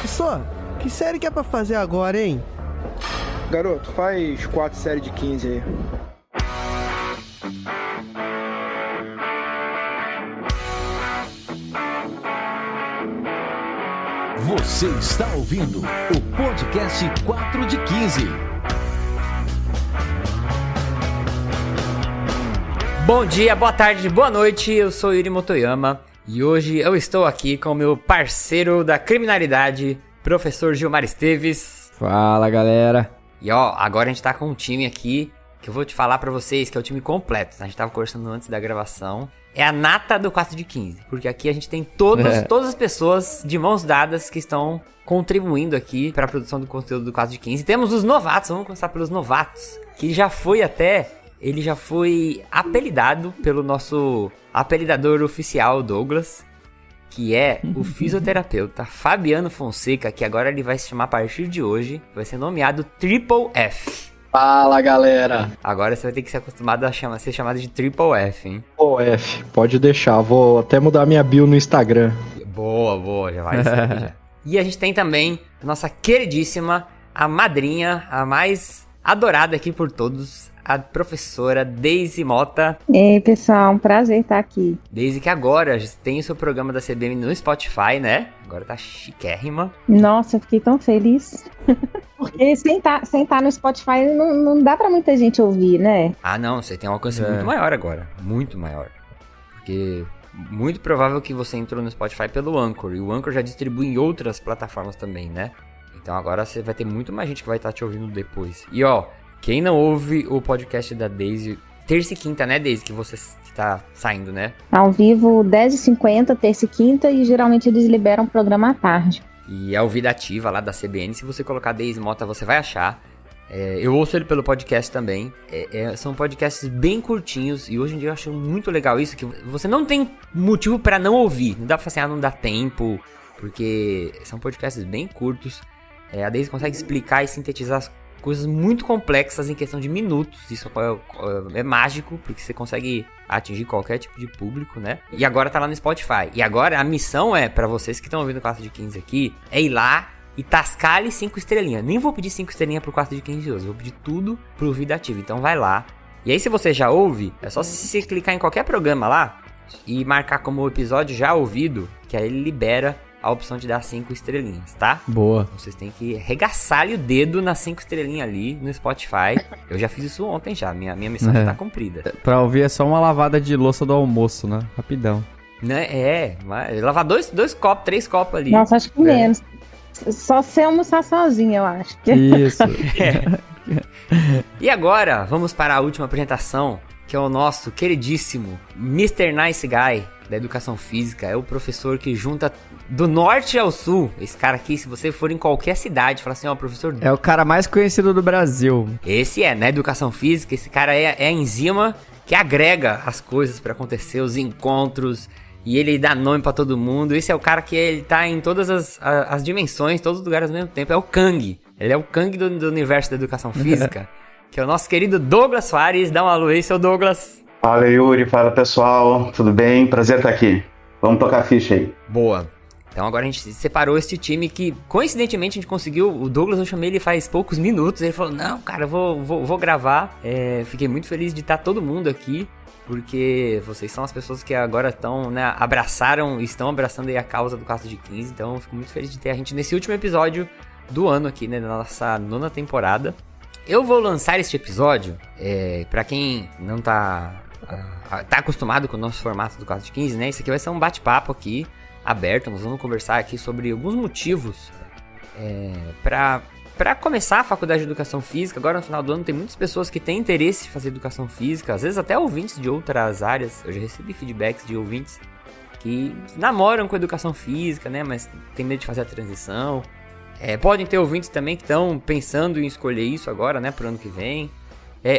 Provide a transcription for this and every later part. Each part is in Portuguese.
Só, que série que é pra fazer agora, hein? Garoto, faz 4 séries de 15 aí. Você está ouvindo o podcast 4 de 15. Bom dia, boa tarde, boa noite, eu sou Yuri Motoyama e hoje eu estou aqui com o meu parceiro da criminalidade, professor Gilmar Esteves. Fala, galera. E ó, agora a gente tá com um time aqui que eu vou te falar pra vocês que é o time completo. A gente tava conversando antes da gravação. É a nata do 4 de 15, porque aqui a gente tem todas as pessoas de mãos dadas que estão contribuindo aqui para a produção do conteúdo do 4 de 15. Temos os novatos, vamos começar pelos novatos, que ele já foi apelidado pelo nosso apelidador oficial, Douglas, que é o fisioterapeuta Fabiano Fonseca, que agora ele vai se chamar a partir de hoje, vai ser nomeado Triple F. Fala, galera. Agora você vai ter que ser acostumado a ser chamado de Triple F, hein? Ô, F, pode deixar. Vou até mudar minha bio no Instagram. Boa, já vai ser. Já. E a gente tem também a nossa queridíssima, a madrinha, a mais adorada aqui por todos, a professora Deise Mota. Ei, pessoal, um prazer estar aqui. Deise, que agora tem o seu programa da CBN no Spotify, né? Agora tá chiquérrima. Nossa, eu fiquei tão feliz. Porque sem tá no Spotify não dá pra muita gente ouvir, né? Ah, não, você tem um alcance muito maior agora. Muito maior. Porque muito provável que você entrou no Spotify pelo Anchor. E o Anchor já distribui em outras plataformas também, né? Então agora você vai ter muito mais gente que vai estar te ouvindo depois. E ó, quem não ouve o podcast da Deise, terça e quinta, né, Deise? Que você tá saindo, né? Ao vivo, 10h50, terça e quinta, e geralmente eles liberam o programa à tarde. E é o Vida Ativa lá da CBN. Se você colocar Deise Mota, você vai achar. Eu ouço ele pelo podcast também. São podcasts bem curtinhos. E hoje em dia eu acho muito legal isso, que você não tem motivo pra não ouvir. Não dá pra falar, não dá tempo. Porque são podcasts bem curtos. A Deise consegue explicar e sintetizar as coisas muito complexas em questão de minutos. Isso é mágico, porque você consegue atingir qualquer tipo de público, né? E agora tá lá no Spotify. E agora a missão pra vocês que estão ouvindo o 4 de 15 aqui, é ir lá e tascar-lhe 5 estrelinhas. Nem vou pedir 5 estrelinhas pro 4 de 15 hoje, vou pedir tudo pro Vida Ativa. Então vai lá. E aí, se você já ouve, é só se você clicar em qualquer programa lá e marcar como episódio já ouvido, que aí ele libera a opção de dar 5 estrelinhas, tá? Boa. Vocês têm que arregaçar-lhe o dedo nas 5 estrelinhas ali no Spotify. Eu já fiz isso ontem já, minha missão já tá cumprida. Pra ouvir é só uma lavada de louça do almoço, né? Rapidão. Né? Mas lavar dois copos, 3 copos ali. Nossa, acho que menos. Só se almoçar sozinha, eu acho. Isso. E agora, vamos para a última apresentação, que é o nosso queridíssimo Mr. Nice Guy da Educação Física. É o professor que junta do norte ao sul. Esse cara aqui, se você for em qualquer cidade, fala assim, ó, professor... É o cara mais conhecido do Brasil. Esse na Educação Física, esse cara é a enzima que agrega as coisas para acontecer, os encontros, e ele dá nome pra todo mundo. Esse é o cara que ele tá em todas as dimensões, todos os lugares ao mesmo tempo. É o Kang. Ele é o Kang do universo da Educação Física, que é o nosso querido Douglas Soares. Dá um alô aí, seu Douglas. Fala, Yuri, fala pessoal, tudo bem? Prazer estar aqui. Vamos tocar a ficha aí. Boa. Então agora a gente separou este time que, coincidentemente, a gente conseguiu. O Douglas, eu chamei ele faz poucos minutos. Ele falou, não, cara, eu vou gravar. Fiquei muito feliz de estar todo mundo aqui, porque vocês são as pessoas que agora estão, né, estão abraçando aí a causa do 4 de 15. Então eu fico muito feliz de ter a gente nesse último episódio do ano aqui, né, da nossa 9ª temporada. Eu vou lançar este episódio, pra quem não tá acostumado com o nosso formato do 4 de 15, né? Isso aqui vai ser um bate-papo aqui, aberto. Nós vamos conversar aqui sobre alguns motivos para começar a faculdade de Educação Física. Agora no final do ano tem muitas pessoas que têm interesse em fazer Educação Física, às vezes até ouvintes de outras áreas. Eu já recebi feedbacks de ouvintes que namoram com Educação Física, né? Mas tem medo de fazer a transição. Podem ter ouvintes também que estão pensando em escolher isso agora, né, pro ano que vem.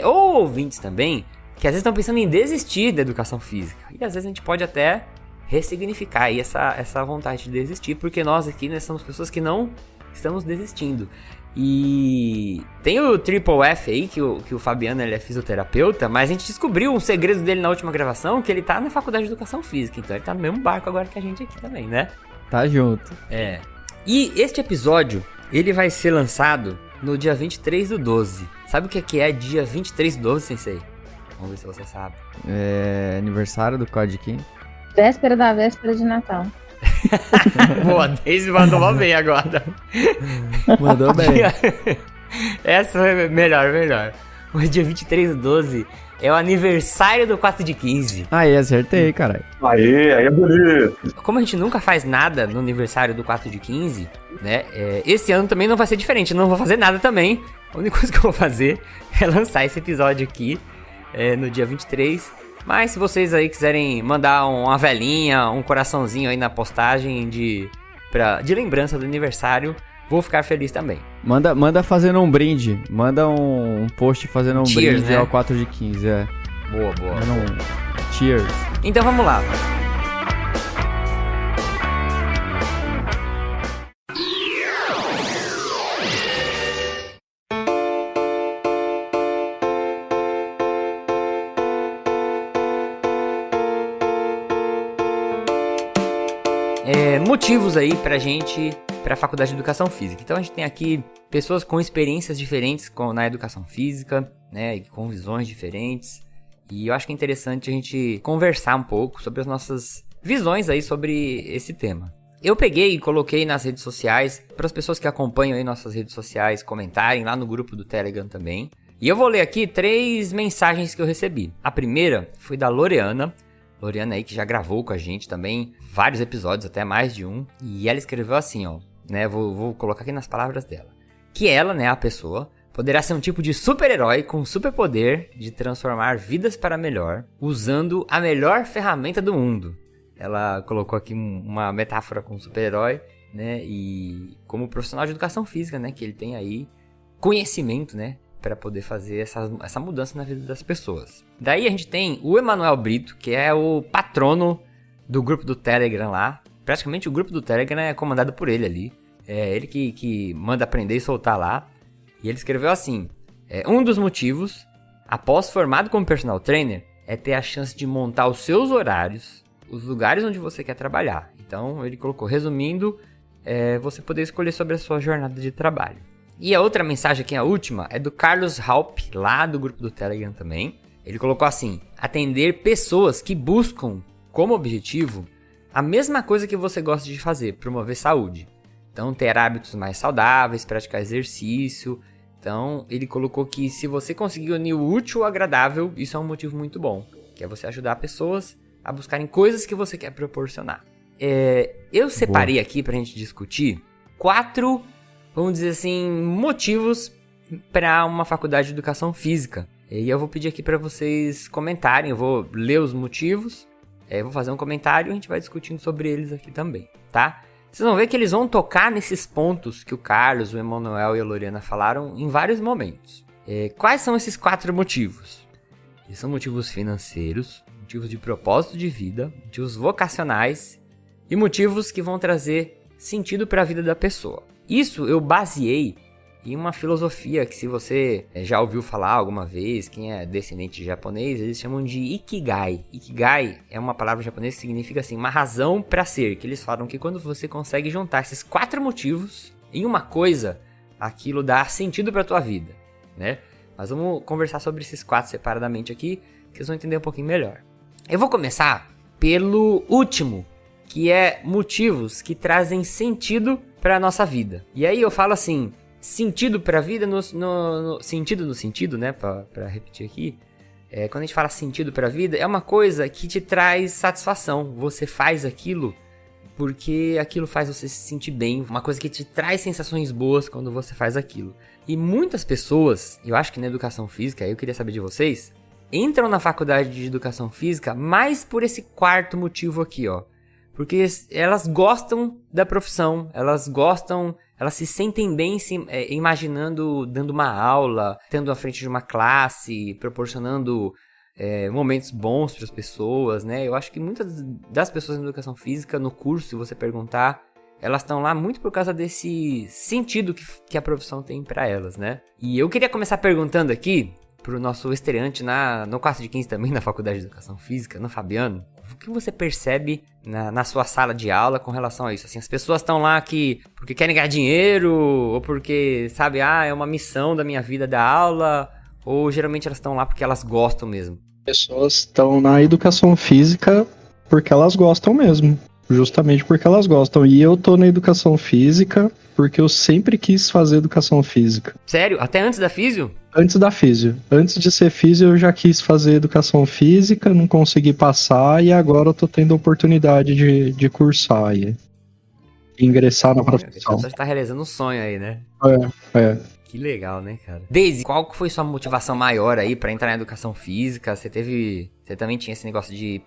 Ou ouvintes também que às vezes estão pensando em desistir da Educação Física. E às vezes a gente pode até ressignificar aí essa vontade de desistir, porque nós aqui, né, somos pessoas que não estamos desistindo. E tem o Triple F aí, que o Fabiano, ele é fisioterapeuta, mas a gente descobriu um segredo dele na última gravação, que ele tá na Faculdade de Educação Física, então ele tá no mesmo barco agora que a gente aqui também, né? Tá junto. E este episódio, ele vai ser lançado no dia 23/12. Sabe o que é dia 23/12, Sensei? Vamos ver se você sabe. É aniversário do Código King. Véspera da véspera de Natal. Boa, Daisy mandou mal bem agora. Mandou bem. Essa foi melhor. O dia 23/12 é o aniversário do 4 de 15. Aí, acertei, caralho. Aí é bonito. Como a gente nunca faz nada no aniversário do 4 de 15, né? Esse ano também não vai ser diferente. Eu não vou fazer nada também. A única coisa que eu vou fazer é lançar esse episódio aqui no dia 23. Mas se vocês aí quiserem mandar uma velinha, um coraçãozinho aí na postagem de lembrança do aniversário, vou ficar feliz também. Manda fazendo um brinde. Manda um post fazendo um Cheers, brinde, né? ao 4 de 15, é. Boa. Manda um cheers. Então vamos lá. Motivos aí pra Faculdade de Educação Física. Então a gente tem aqui pessoas com experiências diferentes na educação física, né, e com visões diferentes. E eu acho que é interessante a gente conversar um pouco sobre as nossas visões aí sobre esse tema. Eu peguei e coloquei nas redes sociais, para as pessoas que acompanham aí nossas redes sociais comentarem lá no grupo do Telegram também. E eu vou ler aqui 3 mensagens que eu recebi. A primeira foi da Loreana aí que já gravou com a gente também vários episódios, até mais de um. E ela escreveu assim, ó, né, vou colocar aqui nas palavras dela. Que ela, né, a pessoa, poderá ser um tipo de super-herói com superpoder de transformar vidas para melhor, usando a melhor ferramenta do mundo. Ela colocou aqui uma metáfora com super-herói, né, e como profissional de educação física, né, que ele tem aí conhecimento, né, para poder fazer essa mudança na vida das pessoas. Daí a gente tem o Emanuel Brito, que é o patrono do grupo do Telegram lá. Praticamente o grupo do Telegram é comandado por ele ali. É ele que manda aprender e soltar lá. E ele escreveu assim: um dos motivos, após formado como personal trainer, é ter a chance de montar os seus horários, os lugares onde você quer trabalhar. Então ele colocou, resumindo, você poder escolher sobre a sua jornada de trabalho. E a outra mensagem aqui, a última, é do Carlos Halp, lá do grupo do Telegram também. Ele colocou assim: atender pessoas que buscam como objetivo a mesma coisa que você gosta de fazer, promover saúde. Então, ter hábitos mais saudáveis, praticar exercício. Então, ele colocou que se você conseguir unir o útil ao agradável, isso é um motivo muito bom. Que é você ajudar pessoas a buscarem coisas que você quer proporcionar. Eu separei aqui pra gente discutir 4... vamos dizer assim, motivos para uma faculdade de educação física. E eu vou pedir aqui para vocês comentarem, eu vou ler os motivos, vou fazer um comentário e a gente vai discutindo sobre eles aqui também, tá? Vocês vão ver que eles vão tocar nesses pontos que o Carlos, o Emanuel e a Loriana falaram em vários momentos. Quais são esses 4 motivos? Eles são motivos financeiros, motivos de propósito de vida, motivos vocacionais e motivos que vão trazer sentido para a vida da pessoa. Isso eu baseei em uma filosofia que, se você já ouviu falar alguma vez, quem é descendente de japonês, eles chamam de Ikigai. Ikigai é uma palavra japonesa que significa assim, uma razão para ser, que eles falam que quando você consegue juntar esses 4 motivos em uma coisa, aquilo dá sentido para tua vida, né? Mas vamos conversar sobre esses 4 separadamente aqui, que vocês vão entender um pouquinho melhor. Eu vou começar pelo último, que é motivos que trazem sentido para a nossa vida. E aí eu falo assim, sentido para a vida no sentido, né, para repetir aqui, quando a gente fala sentido para a vida, é uma coisa que te traz satisfação. Você faz aquilo porque aquilo faz você se sentir bem, uma coisa que te traz sensações boas quando você faz aquilo. E muitas pessoas, eu acho que na educação física, eu queria saber de vocês, entram na faculdade de educação física mais por esse 4º motivo aqui, ó. Porque elas gostam da profissão, elas se sentem bem imaginando, dando uma aula, tendo à frente de uma classe, proporcionando momentos bons para as pessoas, né? Eu acho que muitas das pessoas na educação física, no curso, se você perguntar, elas estão lá muito por causa desse sentido que a profissão tem para elas, né? E eu queria começar perguntando aqui pro nosso estreante no 4 de 15 também, na Faculdade de Educação Física, no Fabiano. O que você percebe na sua sala de aula com relação a isso? Assim, as pessoas estão lá porque querem ganhar dinheiro, ou porque, sabe, é uma missão da minha vida da aula, ou geralmente elas estão lá porque elas gostam mesmo? Pessoas estão na educação física porque elas gostam mesmo. Justamente porque elas gostam. E eu tô na educação física porque eu sempre quis fazer educação física. Sério? Até antes da físio? Antes da físio. Antes de ser físio, eu já quis fazer educação física, não consegui passar e agora eu tô tendo a oportunidade de cursar e ingressar na profissão. Você tá realizando um sonho aí, né? É. Que legal, né, cara? Daisy, qual que foi sua motivação maior aí pra entrar na educação física? Você também tinha esse negócio de,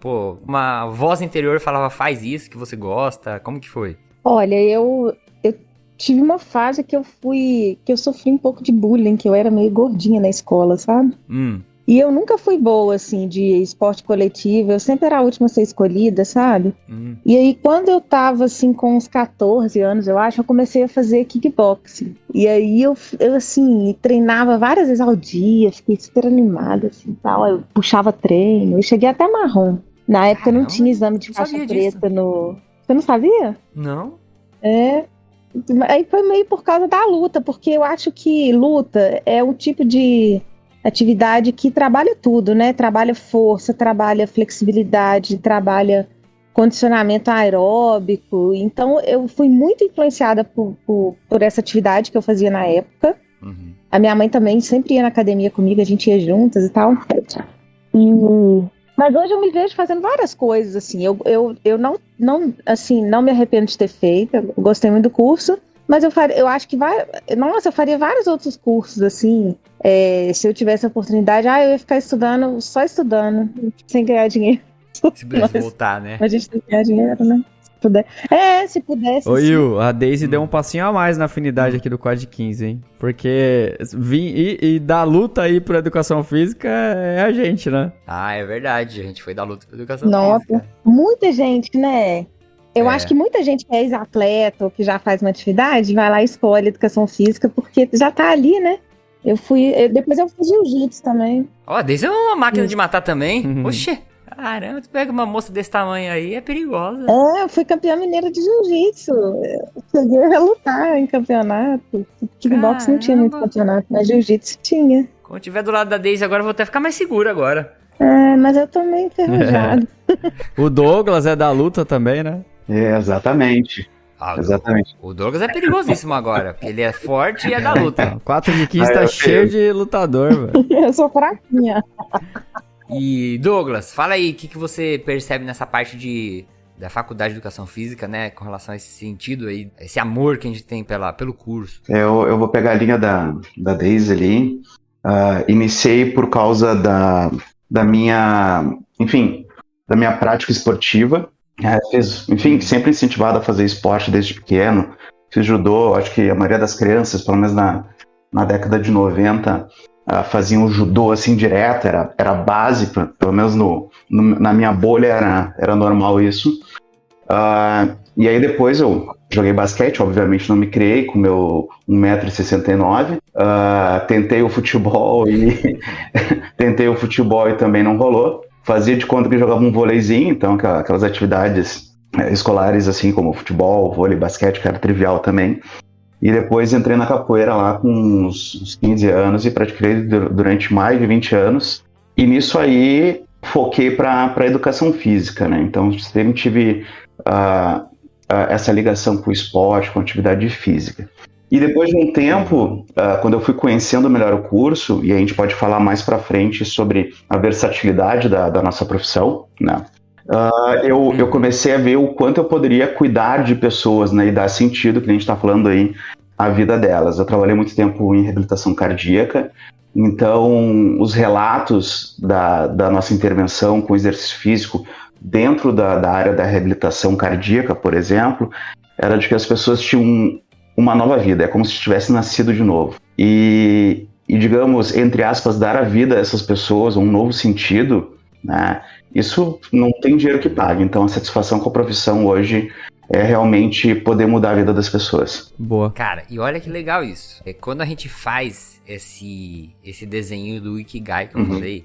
uma voz interior falava, faz isso que você gosta, como que foi? Olha, eu tive uma fase que eu sofri um pouco de bullying, que eu era meio gordinha na escola, sabe? E eu nunca fui boa, assim, de esporte coletivo, eu sempre era a última a ser escolhida, sabe? E aí, quando eu tava, assim, com uns 14 anos, eu acho, eu comecei a fazer kickboxing. E aí, eu assim, treinava várias vezes ao dia, fiquei super animada, assim, tal. Eu puxava treino, eu cheguei até marrom. Na época, não tinha exame de faixa preta no... Você não sabia? Não. Aí foi meio por causa da luta, porque eu acho que luta é um tipo de atividade que trabalha tudo, né? Trabalha força, trabalha flexibilidade, trabalha condicionamento aeróbico. Então, eu fui muito influenciada por essa atividade que eu fazia na época. A minha mãe também sempre ia na academia comigo, a gente ia juntas e tal. Mas hoje eu me vejo fazendo várias coisas, assim. Eu não me arrependo de ter feito, eu gostei muito do curso. Mas eu acho que eu faria vários outros cursos, assim, se eu tivesse a oportunidade. Eu ia ficar só estudando, sem ganhar dinheiro. Se pudesse voltar, né? A gente tem que ganhar dinheiro, né? Se pudesse. Ô, Yu, a Daisy deu um passinho a mais na afinidade aqui do Quad 15, hein? Porque e da luta aí pra educação física é a gente, né? É verdade, a gente foi da luta pra educação física. Nossa, muita gente, né? Eu acho que muita gente que é ex-atleta ou que já faz uma atividade vai lá e escolhe educação física porque já tá ali, né? Depois eu fiz jiu-jitsu também. A Daisy é uma máquina de matar também. Oxê, caramba, tu pega uma moça desse tamanho aí, é perigosa. Eu fui campeã mineira de jiu-jitsu. Eu cheguei a lutar em campeonato. Kickboxing não tinha muito campeonato, mas jiu-jitsu tinha. Quando tiver do lado da Daisy agora, eu vou até ficar mais seguro agora. Mas eu tô meio enferrujado. O Douglas é da luta também, né? Exatamente. Exatamente. O Douglas é perigosíssimo agora, porque ele é forte e é da luta. 4 de 15 tá cheio de lutador, velho. Eu sou fraquinha. E Douglas, fala aí, o que você percebe nessa parte da faculdade de educação física, né, com relação a esse sentido aí, esse amor que a gente tem pelo curso? Eu vou pegar a linha da Daisy ali. Iniciei por causa da minha prática esportiva. Sempre incentivado a fazer esporte desde pequeno. Fiz judô, acho que a maioria das crianças, pelo menos na década de 90, faziam judô assim direto, era base, pelo menos na minha bolha era normal isso. E aí depois eu joguei basquete, obviamente não me criei com meu 1,69 m. Tentei o futebol e também não rolou. Fazia de conta que jogava um vôleizinho, então aquelas atividades escolares assim como futebol, vôlei, basquete, que era trivial também. E depois entrei na capoeira lá com uns 15 anos e pratiquei durante mais de 20 anos. E nisso aí foquei para a educação física, né? Então sempre tive essa ligação com o esporte, com a atividade física. E depois de um tempo, quando eu fui conhecendo melhor o curso, e a gente pode falar mais para frente sobre a versatilidade da nossa profissão, né? Eu comecei a ver o quanto eu poderia cuidar de pessoas, né, e dar sentido, que a gente está falando aí, à vida delas. Eu trabalhei muito tempo em reabilitação cardíaca, então os relatos da nossa intervenção com exercício físico dentro da área da reabilitação cardíaca, por exemplo, era de que as pessoas tinham uma nova vida, é como se tivesse nascido de novo. E digamos, entre aspas, dar a vida a essas pessoas, um novo sentido, né? Isso não tem dinheiro que pague. Então a satisfação com a profissão hoje é realmente poder mudar a vida das pessoas. Boa. Cara, e olha que legal isso. Quando a gente faz esse desenho do Ikigai que eu falei,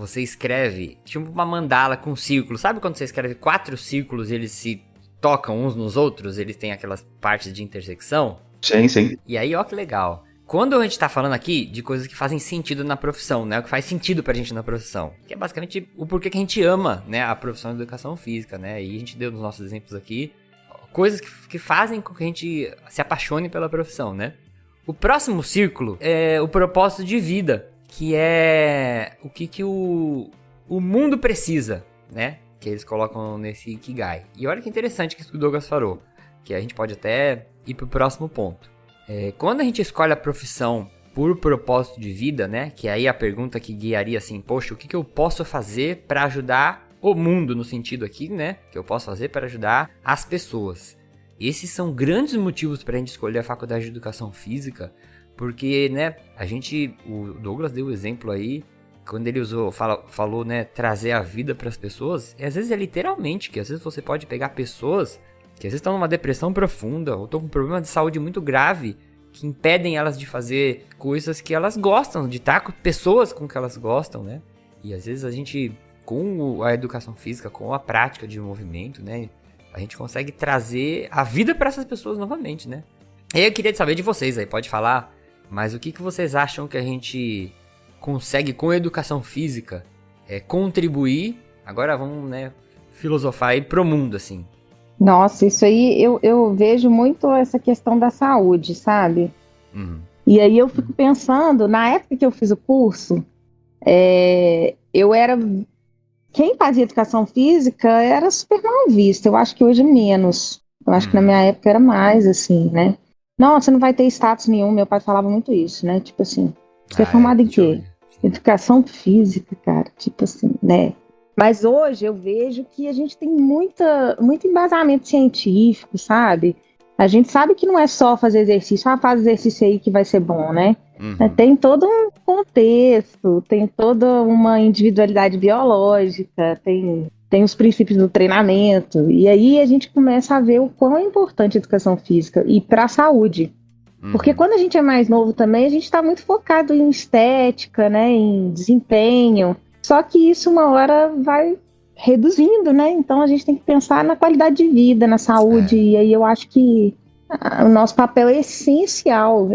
você escreve tipo uma mandala com círculos. Sabe quando você escreve 4 círculos e eles se tocam uns nos outros? Eles têm aquelas partes de intersecção? Sim. E aí, ó que legal. Quando a gente tá falando aqui de coisas que fazem sentido na profissão, né? O que faz sentido pra gente na profissão. Que é basicamente o porquê que a gente ama, né? A profissão de educação física, né? E a gente deu nos nossos exemplos aqui coisas que fazem com que a gente se apaixone pela profissão, né? O próximo círculo é o propósito de vida, que é o que o mundo precisa, né? Que eles colocam nesse Ikigai. E olha que interessante que o Douglas falou, que a gente pode até ir pro próximo ponto. Quando a gente escolhe a profissão por propósito de vida, né? Que aí a pergunta que guiaria assim, poxa, o que eu posso fazer para ajudar o mundo, no sentido aqui, né? Que eu posso fazer para ajudar as pessoas. Esses são grandes motivos para a gente escolher a faculdade de educação física, porque, né? O Douglas deu o exemplo aí, quando ele falou, né? Trazer a vida para as pessoas. E às vezes é literalmente, que às vezes você pode pegar pessoas que às vezes estão numa depressão profunda, ou estão com um problema de saúde muito grave, que impedem elas de fazer coisas que elas gostam, de estar com pessoas com que elas gostam, né? E às vezes a gente, com a educação física, com a prática de movimento, né? A gente consegue trazer a vida para essas pessoas novamente, né? E eu queria saber de vocês aí, pode falar, mas o que vocês acham que a gente consegue, com a educação física, contribuir? Agora vamos, né, filosofar aí pro mundo, assim. Nossa, isso aí eu vejo muito essa questão da saúde, sabe? Uhum. E aí eu fico pensando, na época que eu fiz o curso, eu era... Quem fazia educação física era super mal visto, eu acho que hoje menos. Eu acho que na minha época era mais, assim, né? Não, você não vai ter status nenhum, meu pai falava muito isso, né? Tipo assim, você é formado em quê? Educação física, cara, tipo assim, né? Mas hoje eu vejo que a gente tem muito embasamento científico, sabe? A gente sabe que não é só fazer exercício, faz exercício aí que vai ser bom, né? Uhum. Tem todo um contexto, tem toda uma individualidade biológica, tem os princípios do treinamento, e aí a gente começa a ver o quão é importante a educação física e para a saúde. Uhum. Porque quando a gente é mais novo também, a gente está muito focado em estética, né, em desempenho. Só que isso uma hora vai reduzindo, né? Então a gente tem que pensar na qualidade de vida, na saúde. E aí eu acho que o nosso papel é essencial.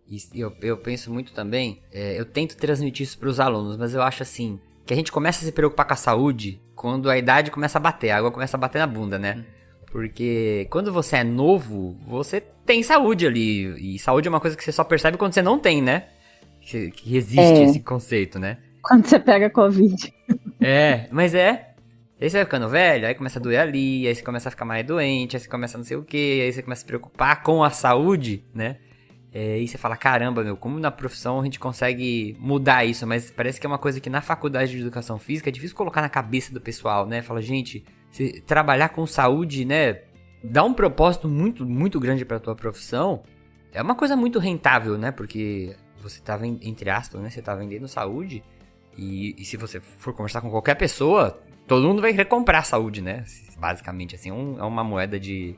E eu penso muito também, eu tento transmitir isso para os alunos, mas eu acho assim, que a gente começa a se preocupar com a saúde quando a idade começa a bater, a água começa a bater na bunda, né? Porque quando você é novo, você tem saúde ali. E saúde é uma coisa que você só percebe quando você não tem, né? Que existe esse conceito, né? Quando você pega Covid. Mas Aí você vai ficando velho, aí começa a doer ali, aí você começa a ficar mais doente, aí você começa a não sei o que, aí você começa a se preocupar com a saúde, né? E você fala, caramba, como na profissão a gente consegue mudar isso, mas parece que é uma coisa que na faculdade de educação física é difícil colocar na cabeça do pessoal, né? Fala, gente, se trabalhar com saúde, né, dá um propósito muito, muito grande pra tua profissão, é uma coisa muito rentável, né? Porque você tá, entre aspas, né, você tá vendendo saúde. E se você for conversar com qualquer pessoa, todo mundo vai querer comprar saúde, né? Basicamente, assim, é uma moeda de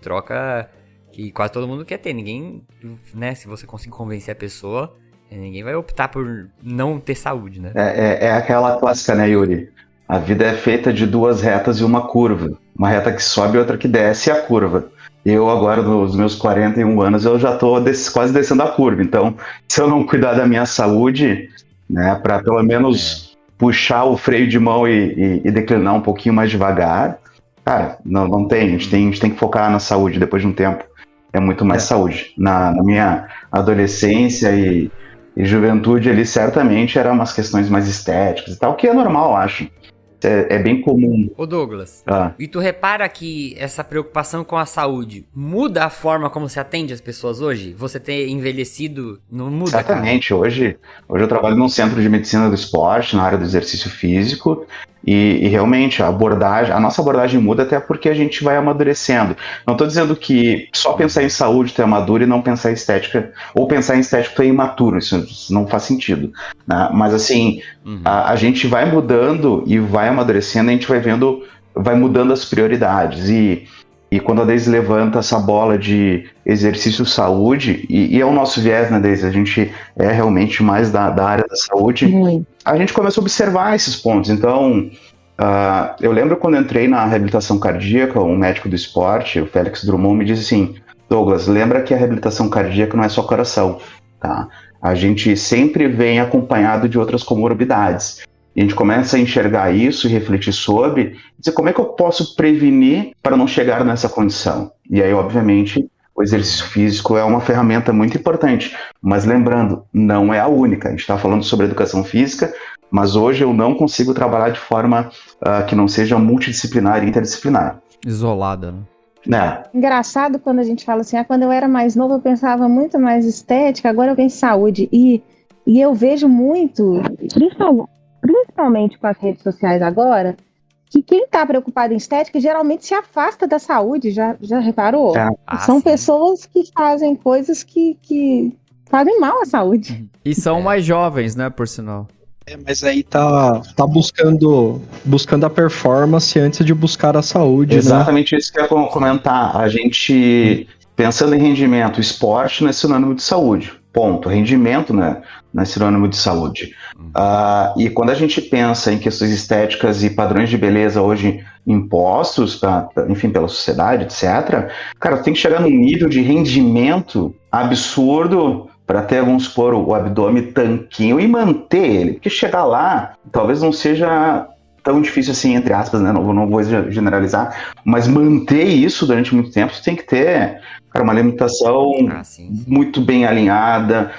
troca que quase todo mundo quer ter. Ninguém, né? Se você conseguir convencer a pessoa, ninguém vai optar por não ter saúde, né? É aquela clássica, né, Yuri? A vida é feita de 2 retas e uma curva. Uma reta que sobe e outra que desce a curva. Eu agora, nos meus 41 anos, eu já tô quase descendo a curva. Então, se eu não cuidar da minha saúde, né, para pelo menos puxar o freio de mão e declinar um pouquinho mais devagar, cara, não tem. A gente tem que focar na saúde depois de um tempo. É muito mais saúde. Na minha adolescência e juventude ali, certamente eram umas questões mais estéticas e tal, que é normal, eu acho. É bem comum. Ô Douglas, e tu repara que essa preocupação com a saúde muda a forma como se atende as pessoas hoje? Você ter envelhecido não muda, Exatamente. Cara? Hoje eu trabalho num centro de medicina do esporte, na área do exercício físico, e realmente a nossa abordagem muda até porque a gente vai amadurecendo. Não estou dizendo que só pensar em saúde tu é maduro e não pensar em estética, ou pensar em estética tu é imaturo, isso não faz sentido, né? Mas assim, a gente vai mudando e vai amadurecendo, a gente vai mudando as prioridades, e quando a Deise levanta essa bola de exercício saúde, e é o nosso viés, né, Deise? A gente é realmente mais da área da saúde. a gente começou a observar esses pontos. Então, eu lembro quando entrei na reabilitação cardíaca, um médico do esporte, o Félix Drummond, me disse assim: Douglas, lembra que a reabilitação cardíaca não é só coração, tá? A gente sempre vem acompanhado de outras comorbidades. E a gente começa a enxergar isso e refletir sobre, dizer como é que eu posso prevenir para não chegar nessa condição. E aí, obviamente, o exercício físico é uma ferramenta muito importante. Mas lembrando, não é a única. A gente está falando sobre educação física, mas hoje eu não consigo trabalhar de forma que não seja multidisciplinar e interdisciplinar. Isolada, né? Engraçado quando a gente fala assim, quando eu era mais nova eu pensava muito mais estética, agora eu penso em saúde. E eu vejo muito, principalmente com as redes sociais agora, que quem está preocupado em estética geralmente se afasta da saúde, já reparou? São sim. pessoas que fazem coisas que fazem mal à saúde. E são mais jovens, né, por sinal. Mas aí tá buscando a performance antes de buscar a saúde, Exatamente, né? Isso que eu ia comentar. A gente, pensando em rendimento, esporte não é sinônimo de saúde. Ponto. Rendimento não é sinônimo de saúde. E quando a gente pensa em questões estéticas e padrões de beleza hoje impostos, enfim, pela sociedade, etc., cara, tem que chegar num nível de rendimento absurdo para ter, vamos supor, o abdômen tanquinho e manter ele. Porque chegar lá talvez não seja tão difícil assim, entre aspas, né? Não vou generalizar, mas manter isso durante muito tempo, você tem que ter, cara, uma alimentação muito bem alinhada,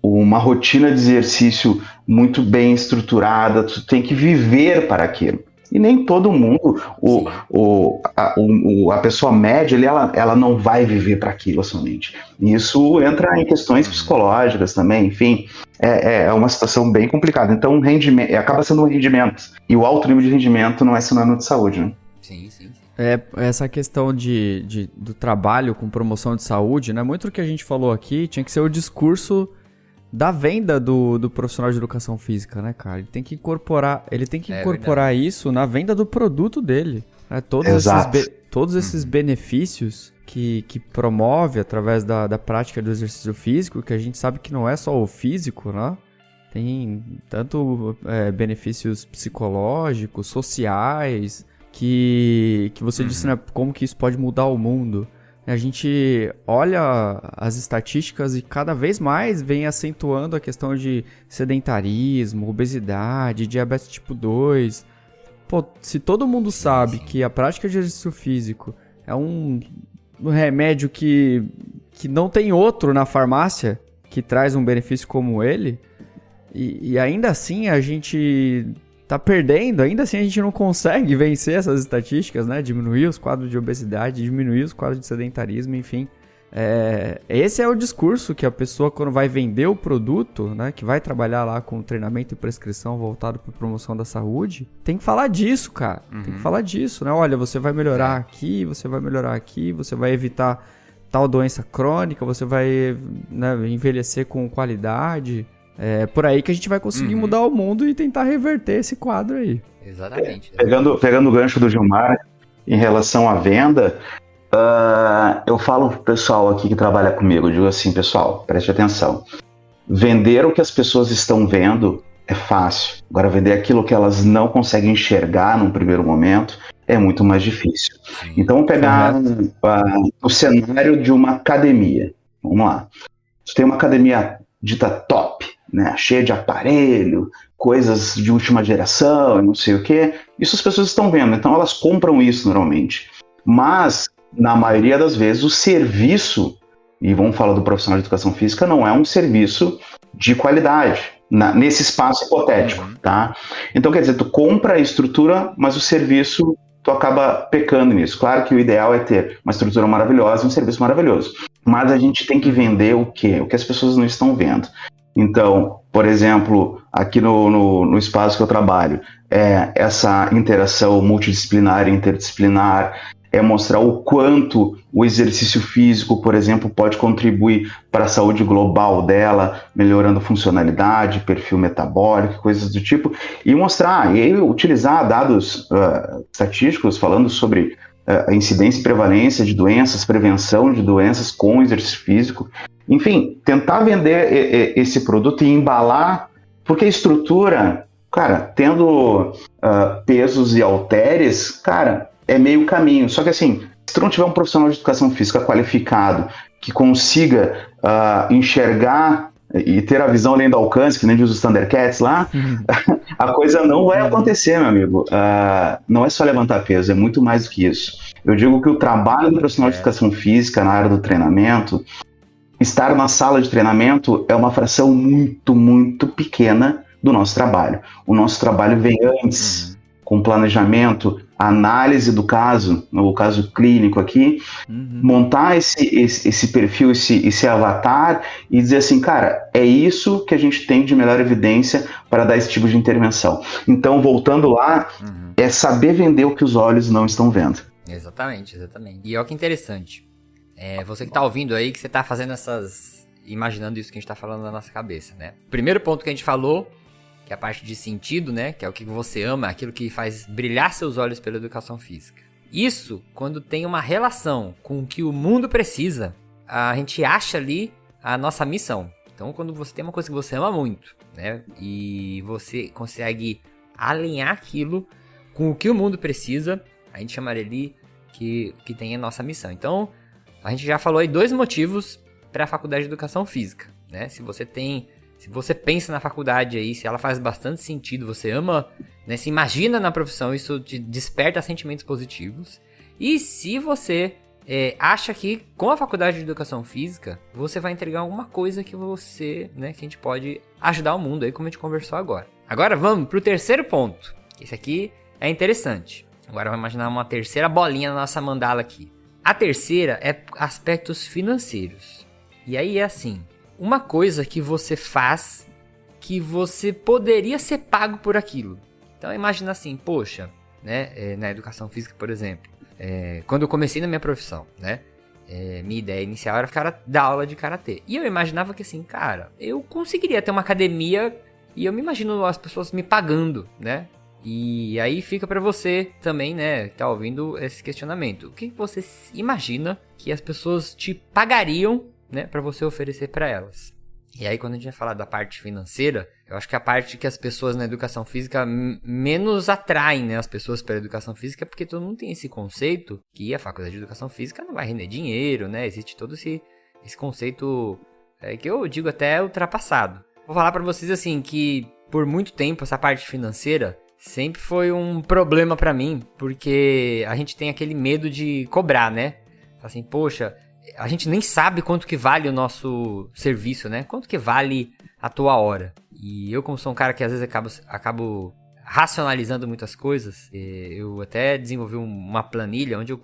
uma rotina de exercício muito bem estruturada, tu tem que viver para aquilo. E nem todo mundo, a pessoa média, ela não vai viver para aquilo somente. E isso entra em questões psicológicas também, enfim, é uma situação bem complicada. Então, acaba sendo um rendimento. E o alto nível de rendimento não é sinônimo de saúde, né? Sim. Essa questão do trabalho com promoção de saúde, né? Muito do que a gente falou aqui tinha que ser o discurso da venda do profissional de educação física, né, cara? Ele tem que incorporar isso na venda do produto dele. Né? Todos esses benefícios que promove através da prática do exercício físico, que a gente sabe que não é só o físico, né? Tem tanto benefícios psicológicos, sociais, que você disse, né, como que isso pode mudar o mundo. A gente olha as estatísticas e cada vez mais vem acentuando a questão de sedentarismo, obesidade, diabetes tipo 2. Pô, se todo mundo sabe que a prática de exercício físico é um remédio que não tem outro na farmácia que traz um benefício como ele, e ainda assim a gente tá perdendo, ainda assim a gente não consegue vencer essas estatísticas, né? Diminuir os quadros de obesidade, diminuir os quadros de sedentarismo, enfim. Esse é o discurso que a pessoa, quando vai vender o produto, né? Que vai trabalhar lá com treinamento e prescrição voltado para promoção da saúde, tem que falar disso, cara. Tem que falar disso, né? Olha, você vai melhorar aqui, você vai melhorar aqui, você vai evitar tal doença crônica, você vai, né, envelhecer com qualidade. É por aí que a gente vai conseguir mudar o mundo e tentar reverter esse quadro aí. Exatamente. Pegando o gancho do Gilmar, em relação à venda, eu falo pro pessoal aqui que trabalha comigo, eu digo assim, pessoal, preste atenção. Vender o que as pessoas estão vendo é fácil. Agora, vender aquilo que elas não conseguem enxergar num primeiro momento é muito mais difícil. Sim. Então, vamos pegar o cenário de uma academia. Vamos lá. Você tem uma academia dita top, né, cheia de aparelho, coisas de última geração, não sei o que. Isso as pessoas estão vendo, então elas compram isso normalmente. Mas, na maioria das vezes, o serviço, e vamos falar do profissional de educação física, não é um serviço de qualidade, nesse espaço hipotético, tá? Então, quer dizer, tu compra a estrutura, mas o serviço, tu acaba pecando nisso. Claro que o ideal é ter uma estrutura maravilhosa e um serviço maravilhoso. Mas a gente tem que vender o quê? O que as pessoas não estão vendo. Então, por exemplo, aqui no espaço que eu trabalho, essa interação multidisciplinar e interdisciplinar, mostrar o quanto o exercício físico, por exemplo, pode contribuir para a saúde global dela, melhorando funcionalidade, perfil metabólico, coisas do tipo, e mostrar, e utilizar dados estatísticos falando sobre a incidência e prevalência de doenças, prevenção de doenças com exercício físico. Enfim, tentar vender esse produto e embalar Porque a estrutura, cara, tendo pesos e halteres, cara, é meio caminho. Só que assim, se tu não tiver um profissional de educação física qualificado, que consiga enxergar e ter a visão além do alcance, que nem diz os Thundercats lá, a coisa não vai acontecer, meu amigo. Não é só levantar peso, é muito mais do que isso. Eu digo que o trabalho do profissional de educação física na área do treinamento, estar na sala de treinamento é uma fração muito, muito pequena do nosso trabalho. O nosso trabalho vem antes, com planejamento, análise do caso, no caso clínico aqui, montar esse perfil, esse avatar e dizer assim, cara, é isso que a gente tem de melhor evidência para dar esse tipo de intervenção. Então, voltando lá, é saber vender o que os olhos não estão vendo. Exatamente. E olha que interessante. Você que tá ouvindo aí, que você tá fazendo imaginando isso que a gente tá falando na nossa cabeça, né? O primeiro ponto que a gente falou, que é a parte de sentido, né? Que é o que você ama, aquilo que faz brilhar seus olhos pela educação física. Isso, quando tem uma relação com o que o mundo precisa, a gente acha ali a nossa missão. Então, quando você tem uma coisa que você ama muito, né? E você consegue alinhar aquilo com o que o mundo precisa, a gente chamaria ali que tem a nossa missão. Então, a gente já falou aí 2 motivos para a faculdade de educação física, né? Se você pensa na faculdade aí, se ela faz bastante sentido, você ama, né, se imagina na profissão, isso te desperta sentimentos positivos. E se você acha que com a faculdade de educação física, você vai entregar alguma coisa que que a gente pode ajudar o mundo aí, como a gente conversou agora. Agora vamos pro terceiro ponto. Esse aqui é interessante. Agora vamos imaginar uma terceira bolinha na nossa mandala aqui. A terceira é aspectos financeiros. E aí é assim, uma coisa que você faz que você poderia ser pago por aquilo. Então imagina assim, poxa, né, na educação física, por exemplo, quando eu comecei na minha profissão, né, minha ideia inicial era dar aula de karatê. E eu imaginava que assim, cara, eu conseguiria ter uma academia e eu me imagino as pessoas me pagando, né? E aí fica pra você também, né, que tá ouvindo esse questionamento. O que você imagina que as pessoas te pagariam, né, pra você oferecer pra elas? E aí quando a gente vai falar da parte financeira, eu acho que a parte que as pessoas na educação física menos atraem, né, as pessoas pela educação física, porque todo mundo tem esse conceito que a faculdade de educação física não vai render dinheiro, né? Existe todo esse conceito que eu digo até ultrapassado. Vou falar pra vocês assim que por muito tempo essa parte financeira sempre foi um problema pra mim, porque a gente tem aquele medo de cobrar, né? Assim, poxa, a gente nem sabe quanto que vale o nosso serviço, né? Quanto que vale a tua hora. E eu, como sou um cara que às vezes acabo racionalizando muitas coisas, eu até desenvolvi uma planilha onde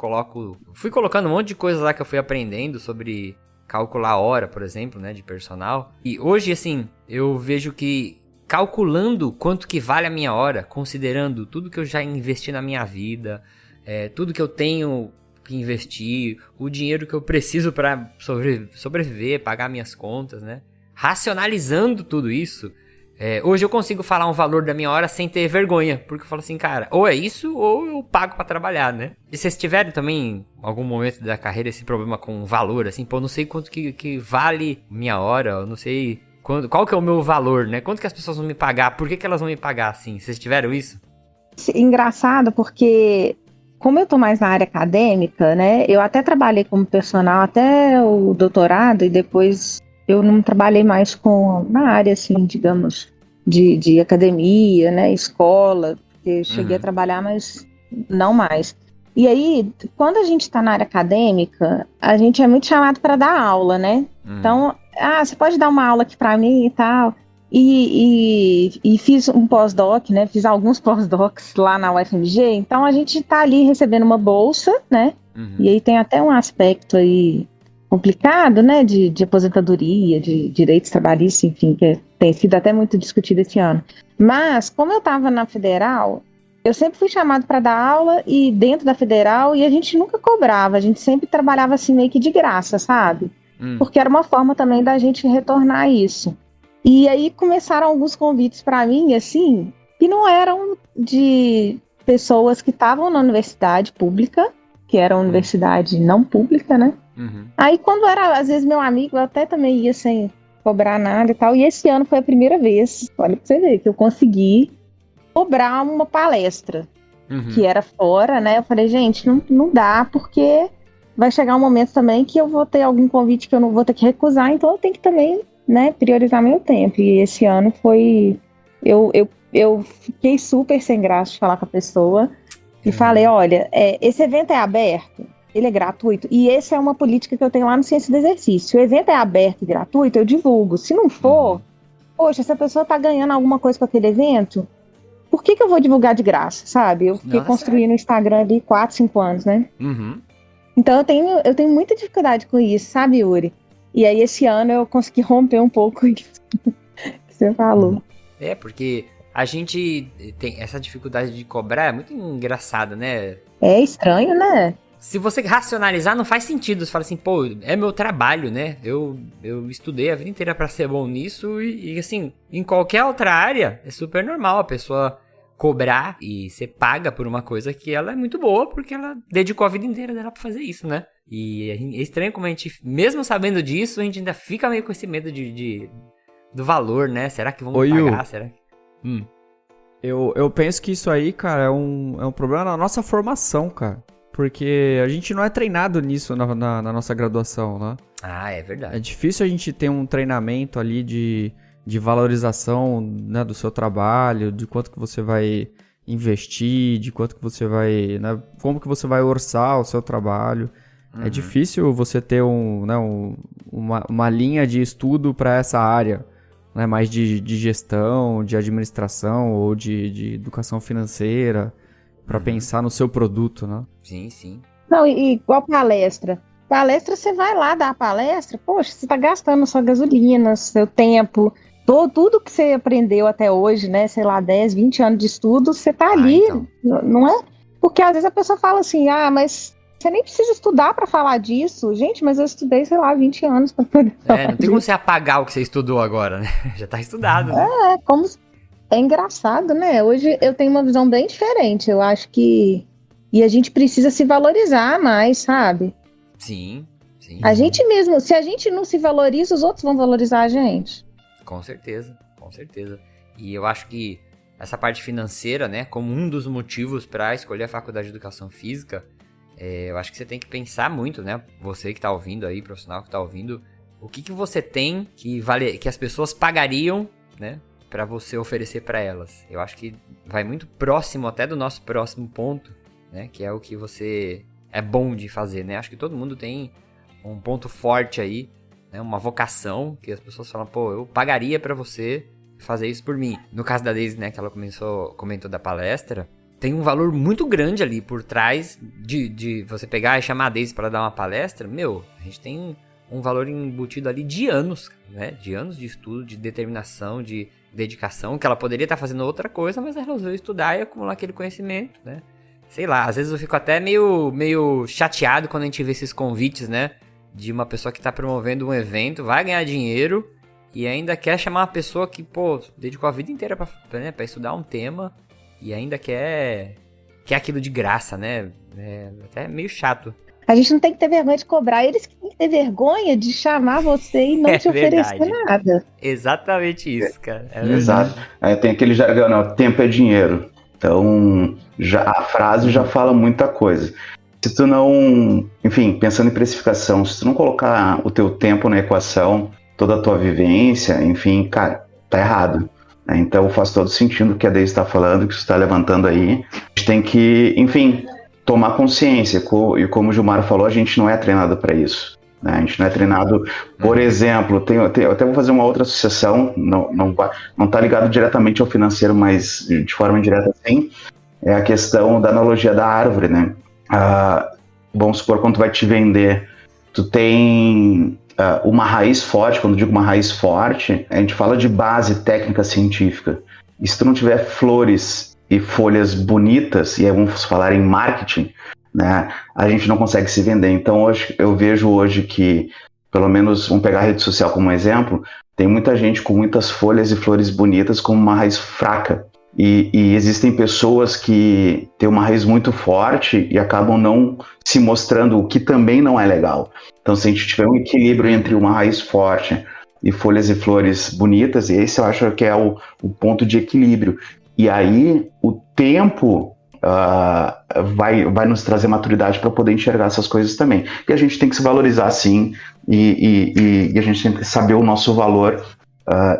fui colocando um monte de coisas lá que eu fui aprendendo sobre calcular a hora, por exemplo, né, de personal. E hoje, assim, eu vejo que calculando quanto que vale a minha hora, considerando tudo que eu já investi na minha vida, tudo que eu tenho que investir, o dinheiro que eu preciso para sobreviver, pagar minhas contas, né? Racionalizando tudo isso, hoje eu consigo falar um valor da minha hora sem ter vergonha, porque eu falo assim, cara, ou é isso ou eu pago para trabalhar, né? E vocês tiveram também, em algum momento da carreira, esse problema com valor, assim, pô, não sei quanto que vale minha hora, eu não sei qual que é o meu valor, né? Quanto que as pessoas vão me pagar? Por que elas vão me pagar assim? Vocês tiveram isso? Engraçado, porque como eu tô mais na área acadêmica, né? Eu até trabalhei como personal até o doutorado e depois eu não trabalhei mais na área, assim, digamos, de academia, né? Escola, porque cheguei a trabalhar, mas não mais. E aí, quando a gente tá na área acadêmica, a gente é muito chamado para dar aula, né? Então, você pode dar uma aula aqui para mim e tal. E fiz um pós-doc, né? Fiz alguns pós-docs lá na UFMG. Então, a gente tá ali recebendo uma bolsa, né? E aí tem até um aspecto aí complicado, né? De aposentadoria, de direitos trabalhistas, enfim, que tem sido até muito discutido esse ano. Mas, como eu tava na Federal, eu sempre fui chamado para dar aula e dentro da Federal, e a gente nunca cobrava, a gente sempre trabalhava assim meio que de graça, sabe? Porque era uma forma também da gente retornar isso. E aí começaram alguns convites para mim, assim, que não eram de pessoas que estavam na universidade pública, que era uma universidade não pública, né? Aí quando era, às vezes, meu amigo, eu até também ia sem cobrar nada e tal. E esse ano foi a primeira vez, olha pra você ver, que eu consegui cobrar uma palestra, que era fora, né? Eu falei, gente, não dá, porque vai chegar um momento também que eu vou ter algum convite que eu não vou ter que recusar, então eu tenho que também, né, priorizar meu tempo. E esse ano foi... Eu fiquei super sem graça de falar com a pessoa e falei, olha, esse evento é aberto, ele é gratuito, e essa é uma política que eu tenho lá no Ciência do Exercício. Se o evento é aberto e gratuito, eu divulgo. Se não for, poxa, se a pessoa tá ganhando alguma coisa com aquele evento, por que eu vou divulgar de graça, sabe? Eu fiquei construindo o Instagram ali 4, 5 anos, né? Então eu tenho muita dificuldade com isso, sabe, Yuri? E aí esse ano eu consegui romper um pouco isso que você falou. Porque a gente tem essa dificuldade de cobrar, é muito engraçada, né? É estranho, né? Se você racionalizar, não faz sentido. Você fala assim, pô, é meu trabalho, né? Eu estudei a vida inteira pra ser bom nisso e assim, em qualquer outra área, é super normal a pessoa cobrar e ser paga por uma coisa que ela é muito boa, porque ela dedicou a vida inteira dela pra fazer isso, né? E é estranho como a gente, mesmo sabendo disso, a gente ainda fica meio com esse medo do valor, né? Será que vão pagar? Será que... Eu penso que isso aí, cara, é um problema na nossa formação, cara. Porque a gente não é treinado nisso na nossa graduação, né? Ah, é verdade. É difícil a gente ter um treinamento ali de valorização, né, do seu trabalho, de quanto que você vai investir, de quanto que você vai... Né, como que você vai orçar o seu trabalho. É difícil você ter uma linha de estudo para essa área, né, mais de gestão, de administração ou de educação financeira, para pensar no seu produto, né? Sim, sim. Não, e igual palestra. Palestra, você vai lá dar a palestra, poxa, você tá gastando sua gasolina, seu tempo, tudo que você aprendeu até hoje, né, sei lá, 10, 20 anos de estudo, você tá ali, então. Não é? Porque às vezes a pessoa fala assim, mas você nem precisa estudar pra falar disso. Gente, mas eu estudei, sei lá, 20 anos pra poder falar não tem como você apagar o que você estudou agora, né? Já tá estudado, né? É engraçado, né? Hoje eu tenho uma visão bem diferente. Eu acho que... E a gente precisa se valorizar mais, sabe? Sim. A gente mesmo... Se a gente não se valoriza, os outros vão valorizar a gente. Com certeza. E eu acho que essa parte financeira, né? Como um dos motivos para escolher a faculdade de Educação Física, eu acho que você tem que pensar muito, né? Você que tá ouvindo aí, profissional que tá ouvindo, o que você tem que as pessoas pagariam, né? Para você oferecer para elas. Eu acho que vai muito próximo até do nosso próximo ponto, né? Que é o que você é bom de fazer, né? Acho que todo mundo tem um ponto forte aí, né? Uma vocação que as pessoas falam, pô, eu pagaria para você fazer isso por mim. No caso da Daisy, né? Que ela comentou da palestra, tem um valor muito grande ali por trás de você pegar e chamar a Daisy para dar uma palestra. A gente tem um valor embutido ali de anos, né? De anos de estudo, de determinação, de dedicação, que ela poderia estar fazendo outra coisa, mas ela resolveu estudar e acumular aquele conhecimento, né? Sei lá, às vezes eu fico até meio chateado quando a gente vê esses convites, né? De uma pessoa que tá promovendo um evento, vai ganhar dinheiro e ainda quer chamar uma pessoa que, pô, dedicou a vida inteira pra estudar um tema e ainda quer aquilo de graça, né? É até meio chato. A gente não tem que ter vergonha de cobrar, eles que têm que ter vergonha de chamar você e não te oferecer nada. Exatamente isso, cara. Exato. Aí tem aquele jargão, né? Tempo é dinheiro. Então, a frase já fala muita coisa. Se tu não... Enfim, pensando em precificação, se tu não colocar o teu tempo na equação, toda a tua vivência, enfim, cara, tá errado. Então faz todo sentido o que a Deise está falando, que você está levantando aí. A gente tem que, enfim... tomar consciência, e como o Gilmar falou, a gente não é treinado para isso, né? A gente não é treinado, por exemplo, eu até vou fazer uma outra associação, não tá ligado diretamente ao financeiro, mas de forma indireta sim, é a questão da analogia da árvore, né? Vamos supor, quando tu vai te vender, tu tem uma raiz forte. Quando eu digo uma raiz forte, a gente fala de base técnica científica, e se tu não tiver flores e folhas bonitas, e aí vamos falar em marketing, né, a gente não consegue se vender. Então hoje, eu vejo hoje que, pelo menos, vamos pegar a rede social como exemplo, tem muita gente com muitas folhas e flores bonitas com uma raiz fraca. E existem pessoas que têm uma raiz muito forte e acabam não se mostrando, o que também não é legal. Então, se a gente tiver um equilíbrio entre uma raiz forte, e folhas e flores bonitas, e esse eu acho que é o ponto de equilíbrio. E aí o tempo vai nos trazer maturidade para poder enxergar essas coisas também. E a gente tem que se valorizar sim, e a gente tem que saber o nosso valor,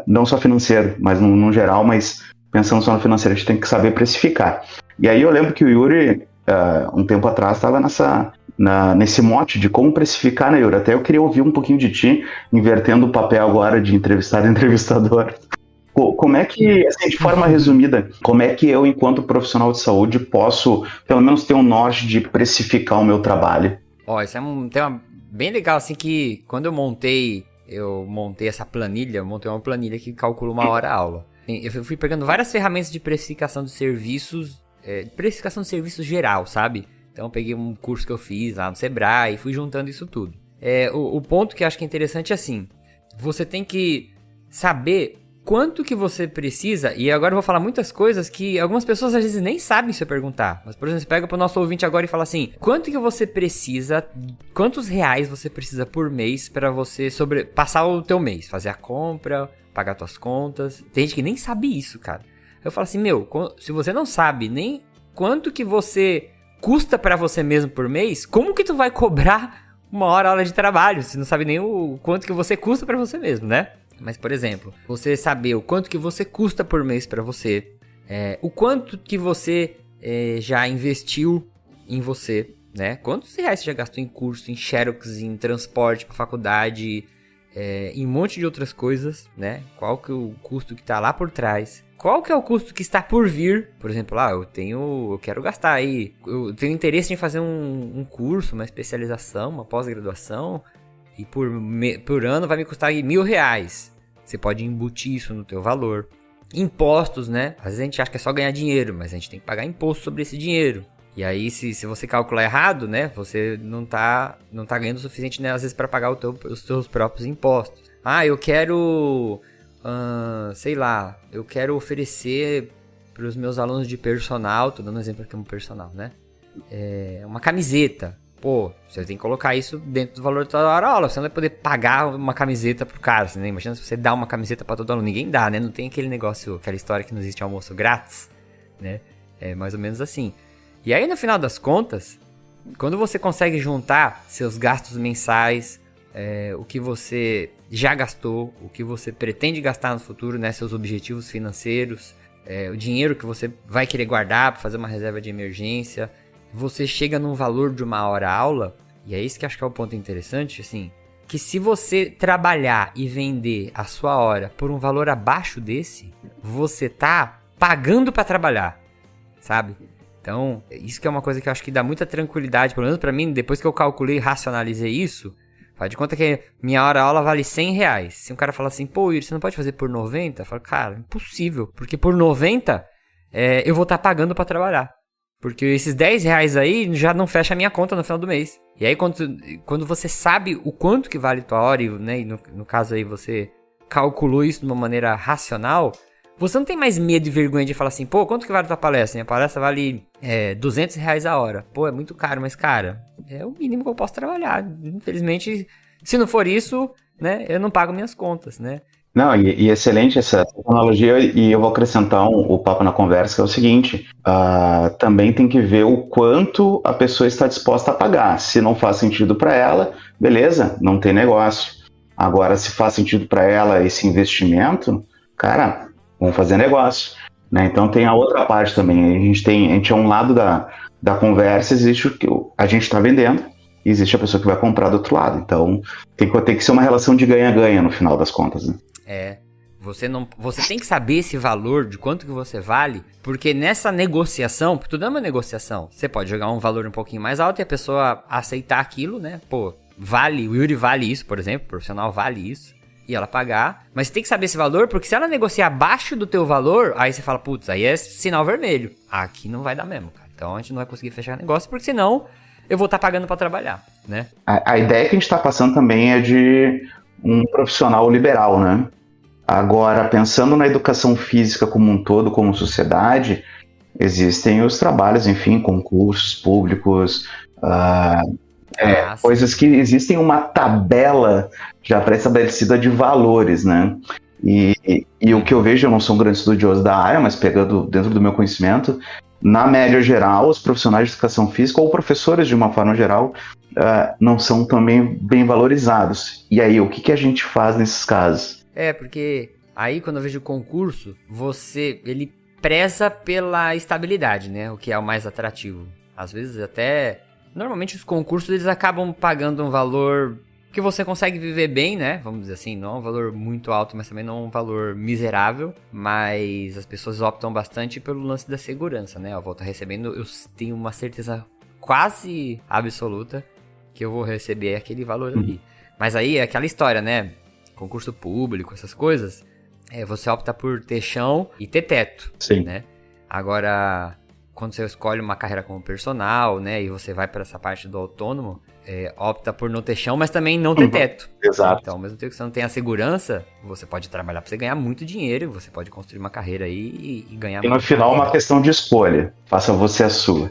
não só financeiro, mas no geral, mas pensando só no financeiro, a gente tem que saber precificar. E aí eu lembro que o Yuri, um tempo atrás, estava nesse mote de como precificar, né, Yuri? Até eu queria ouvir um pouquinho de ti, invertendo o papel agora de entrevistado e entrevistador. Como é que, assim, de forma resumida, como é que eu, enquanto profissional de saúde, posso, pelo menos, ter um norte de precificar o meu trabalho? Isso é um tema bem legal, assim, que quando eu montei essa planilha, eu montei uma planilha que calcula uma hora a aula. Eu fui pegando várias ferramentas de precificação de serviços, geral, sabe? Então eu peguei um curso que eu fiz lá no Sebrae e fui juntando isso tudo. O ponto que eu acho que é interessante é assim, você tem que saber quanto que você precisa, e agora eu vou falar muitas coisas que algumas pessoas às vezes nem sabem se eu perguntar. Mas, por exemplo, você pega pro nosso ouvinte agora e fala assim, quanto que você precisa, quantos reais você precisa por mês para você passar o teu mês, fazer a compra, pagar tuas contas. Tem gente que nem sabe isso, cara. Eu falo assim, se você não sabe nem quanto que você custa para você mesmo por mês, como que tu vai cobrar uma hora de trabalho? Se não sabe nem o quanto que você custa para você mesmo, né? Mas, por exemplo, você saber o quanto que você custa por mês para você, o quanto que você já investiu em você, né? Quantos reais você já gastou em curso, em xerox, em transporte para faculdade, em um monte de outras coisas, né? Qual que é o custo que tá lá por trás? Qual que é o custo que está por vir? Por exemplo, eu quero gastar aí, eu tenho interesse em fazer um curso, uma especialização, uma pós-graduação, e por ano vai me custar R$1.000. Você pode embutir isso no teu valor. Impostos, né? Às vezes a gente acha que é só ganhar dinheiro, mas a gente tem que pagar imposto sobre esse dinheiro. E aí, se você calcular errado, né? Você não tá ganhando o suficiente, né, às vezes, para pagar os teus próprios impostos. Eu quero... eu quero oferecer para os meus alunos de personal, tô dando um exemplo aqui como personal, né? Uma camiseta. Você tem que colocar isso dentro do valor da tua hora-aula. Você não vai poder pagar uma camiseta pro cara. Você, né? Imagina se você dá uma camiseta pra todo aluno. Ninguém dá, né? Não tem aquele negócio, aquela história que não existe almoço grátis, né? É mais ou menos assim. E aí, no final das contas, quando você consegue juntar seus gastos mensais, o que você já gastou, o que você pretende gastar no futuro, né? Seus objetivos financeiros, o dinheiro que você vai querer guardar para fazer uma reserva de emergência, você chega num valor de uma hora aula, e é isso que acho que é o ponto interessante, assim, que se você trabalhar e vender a sua hora por um valor abaixo desse, você tá pagando para trabalhar, sabe? Então, isso que é uma coisa que eu acho que dá muita tranquilidade, pelo menos pra mim, depois que eu calculei e racionalizei isso, faz de conta que minha hora aula vale R$100. Se um cara fala assim, Yuri, você não pode fazer por 90? Eu falo, cara, impossível, porque por 90 eu vou estar pagando para trabalhar. Porque esses R$10 aí já não fecha a minha conta no final do mês. E aí quando você sabe o quanto que vale tua hora, né, e no caso aí você calculou isso de uma maneira racional, você não tem mais medo e vergonha de falar assim, quanto que vale tua palestra? Minha palestra vale R$200 a hora. É muito caro, mas cara, é o mínimo que eu posso trabalhar. Infelizmente, se não for isso, né, eu não pago minhas contas, né? Não, e excelente essa analogia, e eu vou acrescentar o papo na conversa, que é o seguinte, também tem que ver o quanto a pessoa está disposta a pagar. Se não faz sentido para ela, beleza, não tem negócio. Agora, se faz sentido para ela esse investimento, cara, vamos fazer negócio, né? Então tem a outra parte também, a gente é um lado da conversa, existe o que a gente está vendendo, e existe a pessoa que vai comprar do outro lado. Então tem que ser uma relação de ganha-ganha no final das contas, né? Você tem que saber esse valor de quanto que você vale, porque nessa negociação, tudo é uma negociação, você pode jogar um valor um pouquinho mais alto e a pessoa aceitar aquilo, né? O Yuri vale isso, por exemplo, o profissional vale isso, e ela pagar, mas você tem que saber esse valor, porque se ela negociar abaixo do teu valor, aí você fala, putz, aí é sinal vermelho, aqui não vai dar mesmo, cara, então a gente não vai conseguir fechar negócio, porque senão eu vou estar pagando para trabalhar, né? A ideia que a gente está passando também é de um profissional liberal, né? Agora, pensando na educação física como um todo, como sociedade, existem os trabalhos, enfim, concursos públicos, Coisas que existem uma tabela já pré-estabelecida de valores, né? E o que eu vejo, eu não sou um grande estudioso da área, mas pegando dentro do meu conhecimento, na média geral, os profissionais de educação física ou professores de uma forma geral não são também bem valorizados. E aí, o que a gente faz nesses casos? Porque aí quando eu vejo o concurso, ele preza pela estabilidade, né? O que é o mais atrativo. Às vezes até... Normalmente os concursos eles acabam pagando um valor que você consegue viver bem, né? Vamos dizer assim, não é um valor muito alto, mas também não é um valor miserável. Mas as pessoas optam bastante pelo lance da segurança, né? Eu vou estar recebendo, eu tenho uma certeza quase absoluta que eu vou receber aquele valor ali. Mas aí é aquela história, né? Concurso público, essas coisas, você opta por ter chão e ter teto. Sim. Né? Agora, quando você escolhe uma carreira como personal, né? E você vai para essa parte do autônomo, opta por não ter chão, mas também não ter teto. Exato. Então, ao mesmo tempo que você não tem a segurança, você pode trabalhar para você ganhar muito dinheiro, você pode construir uma carreira aí e ganhar muito. E no final, uma questão de escolha. Faça você a sua.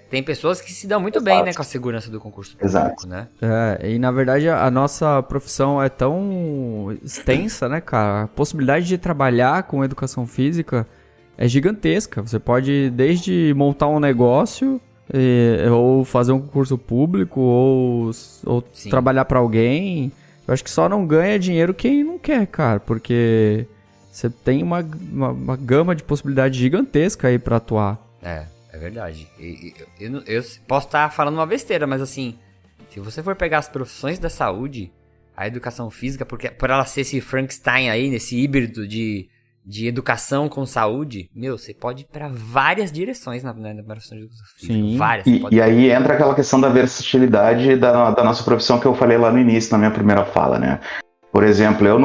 Tem pessoas que se dão muito bem, né, com a segurança do concurso público, Exato. né? E na verdade a nossa profissão é tão extensa, né, cara? A possibilidade de trabalhar com educação física é gigantesca. Você pode desde montar um negócio, ou fazer um concurso público, ou trabalhar pra alguém. Eu acho que só não ganha dinheiro quem não quer, cara, porque você tem uma gama de possibilidades gigantesca aí pra atuar. É verdade. Eu posso estar falando uma besteira, mas assim, se você for pegar as profissões da saúde, a educação física, porque por ela ser esse Frankenstein aí, nesse híbrido de educação com saúde, você pode ir para várias direções na profissão de educação física. Sim. Várias. E aí entra aquela questão da versatilidade da nossa profissão que eu falei lá no início, na minha primeira fala, né? Por exemplo, eu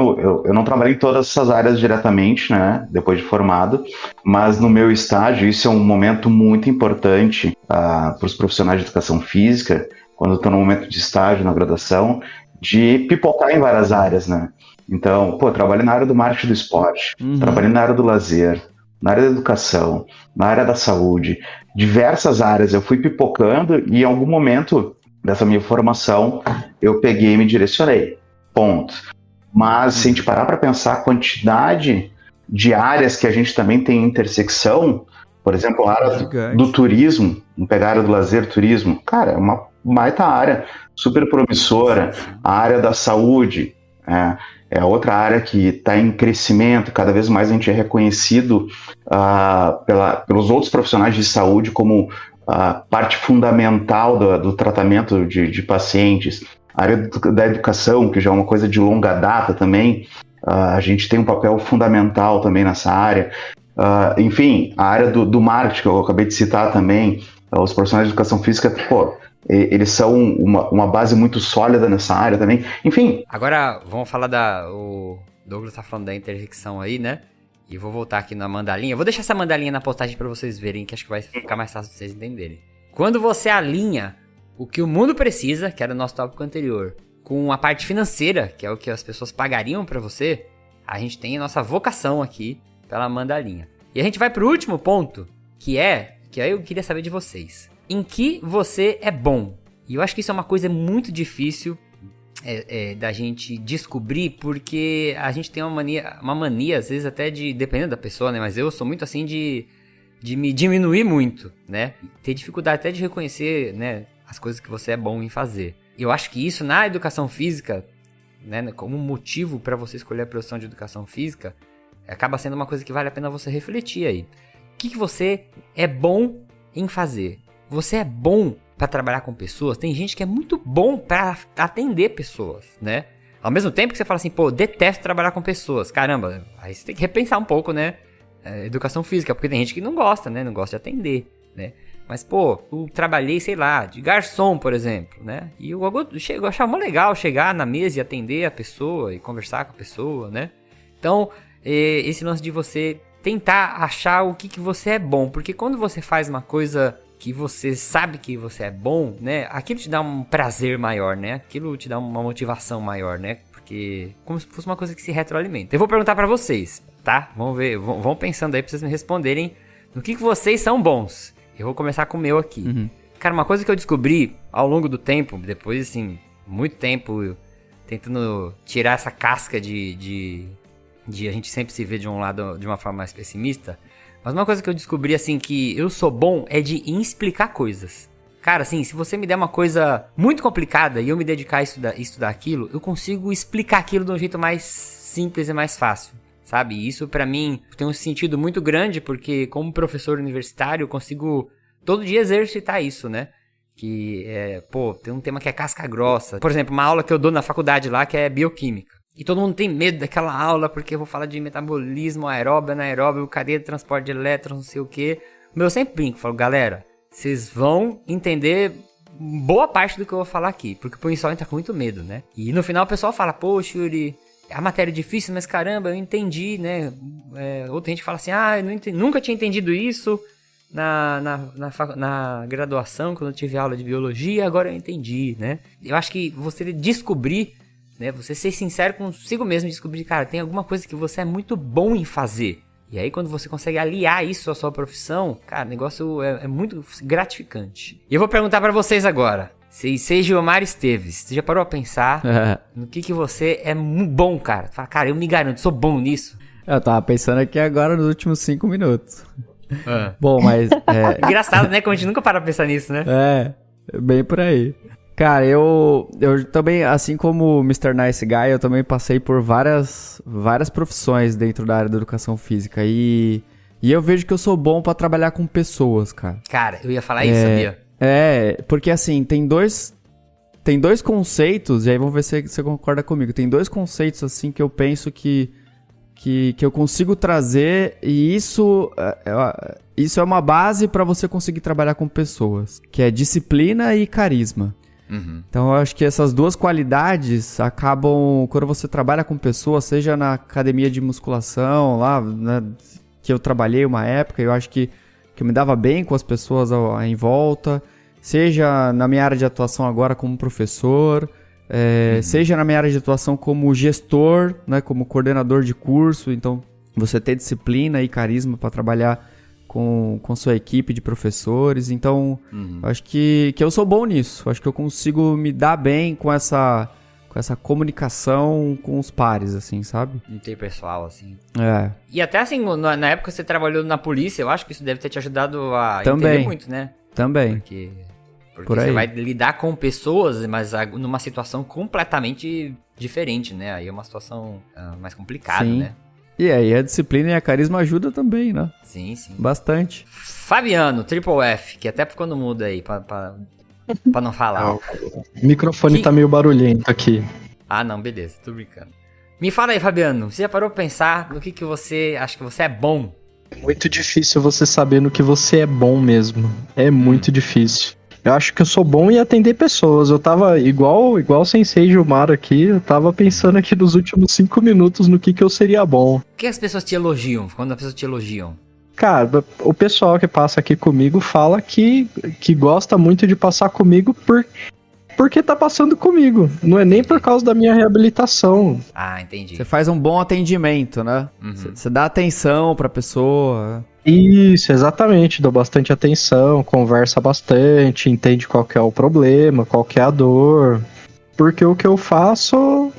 não trabalhei em todas essas áreas diretamente, né, depois de formado, mas no meu estágio, isso é um momento muito importante para os profissionais de educação física, quando estão no momento de estágio, na graduação, de pipocar em várias áreas, né? Então, trabalhei na área do marketing do esporte, trabalhei na área do lazer, na área da educação, na área da saúde, diversas áreas. Eu fui pipocando e em algum momento dessa minha formação, eu peguei e me direcionei. Ponto. Mas se a gente parar para pensar a quantidade de áreas que a gente também tem intersecção, por exemplo, a área do turismo, vamos pegar a área do lazer, turismo, cara, é uma baita área, super promissora. A área da saúde é outra área que está em crescimento, cada vez mais a gente é reconhecido pelos outros profissionais de saúde como parte fundamental do tratamento de pacientes. A área da educação, que já é uma coisa de longa data também, a gente tem um papel fundamental também nessa área. Enfim, a área do marketing, que eu acabei de citar também, os profissionais de educação física, eles são uma base muito sólida nessa área também. Enfim. Agora, vamos falar o Douglas tá falando da intersecção aí, né? E vou voltar aqui na mandalinha. Eu vou deixar essa mandalinha na postagem para vocês verem, que acho que vai ficar mais fácil de vocês entenderem. Quando você alinha o que o mundo precisa, que era o nosso tópico anterior, com a parte financeira, que é o que as pessoas pagariam pra você, a gente tem a nossa vocação aqui pela mandalinha. E a gente vai pro último ponto, que aí eu queria saber de vocês. Em que você é bom? E eu acho que isso é uma coisa muito difícil da gente descobrir, porque a gente tem uma mania, às vezes até dependendo da pessoa, né? Mas eu sou muito assim de me diminuir muito, né? Ter dificuldade até de reconhecer, né, as coisas que você é bom em fazer. Eu acho que isso na educação física, né, como motivo para você escolher a profissão de educação física, acaba sendo uma coisa que vale a pena você refletir aí. O que você é bom em fazer? Você é bom para trabalhar com pessoas? Tem gente que é muito bom para atender pessoas, né? Ao mesmo tempo que você fala assim, detesto trabalhar com pessoas. Caramba, aí você tem que repensar um pouco, né? Educação física, porque tem gente que não gosta, né? Não gosta de atender, né? Mas, eu trabalhei, sei lá, de garçom, por exemplo, né? E eu achava muito legal chegar na mesa e atender a pessoa e conversar com a pessoa, né? Então, esse lance de você tentar achar o que você é bom. Porque quando você faz uma coisa que você sabe que você é bom, né? Aquilo te dá um prazer maior, né? Aquilo te dá uma motivação maior, né? Porque como se fosse uma coisa que se retroalimenta. Eu vou perguntar pra vocês, tá? Vamos ver, vão pensando aí pra vocês me responderem no que vocês são bons. Eu vou começar com o meu aqui. Cara, uma coisa que eu descobri ao longo do tempo, depois, assim, muito tempo tentando tirar essa casca de a gente sempre se ver de um lado de uma forma mais pessimista, mas uma coisa que eu descobri, assim, que eu sou bom é de explicar coisas. Cara, assim, se você me der uma coisa muito complicada e eu me dedicar a estudar aquilo, eu consigo explicar aquilo de um jeito mais simples e mais fácil, sabe? E isso pra mim tem um sentido muito grande, porque como professor universitário eu consigo todo dia exercitar isso, né? Que tem um tema que é casca grossa. Por exemplo, uma aula que eu dou na faculdade lá que é bioquímica. E todo mundo tem medo daquela aula porque eu vou falar de metabolismo, aeróbio, anaeróbio, cadeia de transporte de elétrons, não sei o quê. Mas eu sempre brinco, falo, galera, vocês vão entender boa parte do que eu vou falar aqui, porque o pessoal entra com muito medo, né? E no final o pessoal fala, poxa, Yuri, a matéria é difícil, mas caramba, eu entendi, né? Outra gente fala assim, eu nunca tinha entendido isso na graduação, quando eu tive aula de biologia, agora eu entendi, né? Eu acho que você descobrir, né? Você ser sincero consigo mesmo, descobrir, cara, tem alguma coisa que você é muito bom em fazer. E aí quando você consegue aliar isso à sua profissão, cara, o negócio é muito gratificante. E eu vou perguntar pra vocês agora. Você Gilmar Esteves, você já parou a pensar no que você é bom, cara? Fala, cara, eu me garanto, sou bom nisso. Eu tava pensando aqui agora nos últimos 5 minutos. Bom, mas... Engraçado, né? Como a gente nunca para pra pensar nisso, né? Bem por aí. Cara, eu também, assim como o Mr. Nice Guy, eu também passei por várias profissões dentro da área da educação física. E eu vejo que eu sou bom pra trabalhar com pessoas, cara. Cara, eu ia falar isso, sabia? Porque assim, tem dois conceitos, e aí vamos ver se você concorda comigo. Tem 2 conceitos, assim, que eu penso que eu consigo trazer, e isso é uma base pra você conseguir trabalhar com pessoas, que é disciplina e carisma. Uhum. Então eu acho que essas 2 qualidades acabam, quando você trabalha com pessoas, seja na academia de musculação, lá, né, que eu trabalhei uma época, eu acho que eu me dava bem com as pessoas em volta, seja na minha área de atuação agora como professor, seja na minha área de atuação como gestor, né, como coordenador de curso. Então você ter disciplina e carisma para trabalhar com sua equipe de professores. Então, acho que eu sou bom nisso. Acho que eu consigo me dar bem com essa comunicação com os pares, assim, sabe? Interpessoal, assim. E até assim, na época que você trabalhou na polícia, eu acho que isso deve ter te ajudado a entender muito, né? Também. Porque você vai lidar com pessoas, mas numa situação completamente diferente, né? Aí é uma situação mais complicada, né? E aí a disciplina e a carisma ajudam também, né? Sim, sim. Bastante. Fabiano, Triple F, que até ficou no mudo aí, pra não falar. O microfone tá meio barulhento aqui. Ah, não, beleza, tô brincando. Me fala aí, Fabiano, você já parou pra pensar no que você acha que você é bom? É muito difícil você saber no que você é bom mesmo. É muito difícil. Eu acho que eu sou bom em atender pessoas. Eu tava igual o Sensei Gilmar aqui, eu tava pensando aqui nos últimos 5 minutos no que eu seria bom. O que as pessoas te elogiam, quando as pessoas te elogiam? Cara, o pessoal que passa aqui comigo fala que gosta muito de passar comigo porque tá passando comigo. Não é nem por causa da minha reabilitação. Ah, entendi. Você faz um bom atendimento, né? Você dá atenção pra pessoa. Isso, exatamente. Dou bastante atenção, conversa bastante, entende qual que é o problema, qual que é a dor. Porque o que eu faço...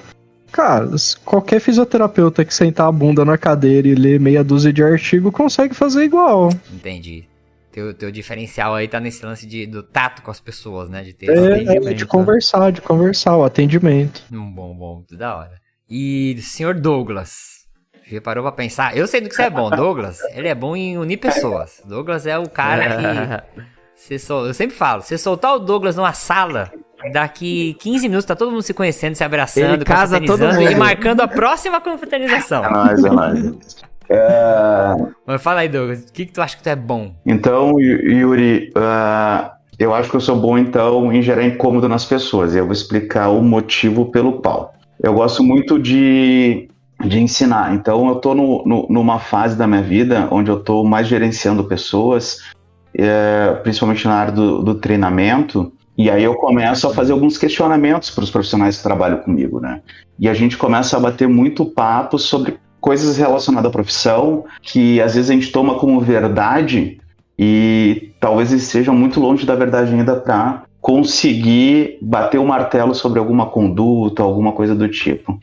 Cara, qualquer fisioterapeuta que sentar a bunda na cadeira e ler meia dúzia de artigo consegue fazer igual. Entendi. Teu diferencial aí tá nesse lance do tato com as pessoas, né? De ter esse atendimento. De conversar, o atendimento. Bom, muito da hora. E senhor Douglas... Já parou pra pensar? Eu sei do que você é bom. Douglas, ele é bom em unir pessoas. Douglas é o cara que... eu sempre falo, você soltar o Douglas numa sala, daqui 15 minutos tá todo mundo se conhecendo, se abraçando, ele casa todo mundo e marcando a próxima confraternização. É nóis. Mas fala aí, Douglas, o que tu acha que tu é bom? Então, Yuri, eu acho que eu sou bom, então, em gerar incômodo nas pessoas. E eu vou explicar o motivo pelo qual. Eu gosto muito de ensinar. Então eu tô numa fase da minha vida onde eu tô mais gerenciando pessoas, principalmente na área do treinamento, e aí eu começo a fazer alguns questionamentos para os profissionais que trabalham comigo, né? E a gente começa a bater muito papo sobre coisas relacionadas à profissão, que às vezes a gente toma como verdade, e talvez eles estejam muito longe da verdade ainda para conseguir bater o martelo sobre alguma conduta, alguma coisa do tipo.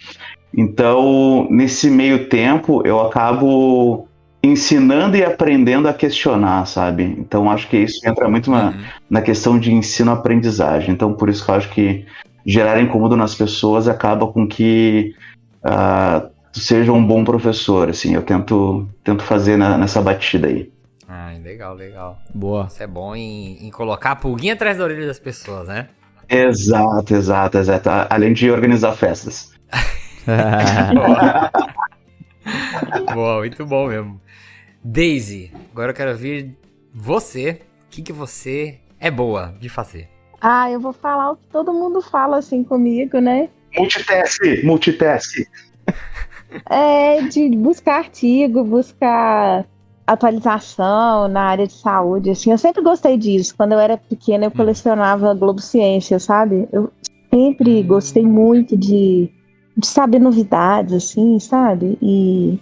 Então, nesse meio tempo, eu acabo ensinando e aprendendo a questionar, sabe? Então, acho que isso entra muito na questão de ensino-aprendizagem. Então, por isso que eu acho que gerar incômodo nas pessoas acaba com que tu seja um bom professor, assim. Eu tento fazer nessa batida aí. Legal. Boa. Isso é bom em colocar a pulguinha atrás da orelha das pessoas, né? Exato. Além de organizar festas. Boa, muito bom mesmo. Daisy, agora eu quero ouvir você. O que você é boa de fazer? Eu vou falar o que todo mundo fala assim comigo, né? Multitask. De buscar artigo, buscar atualização na área de saúde, assim. Eu sempre gostei disso. Quando eu era pequena, eu colecionava Globo Ciência, sabe? Eu sempre gostei muito de saber novidades, assim, sabe? E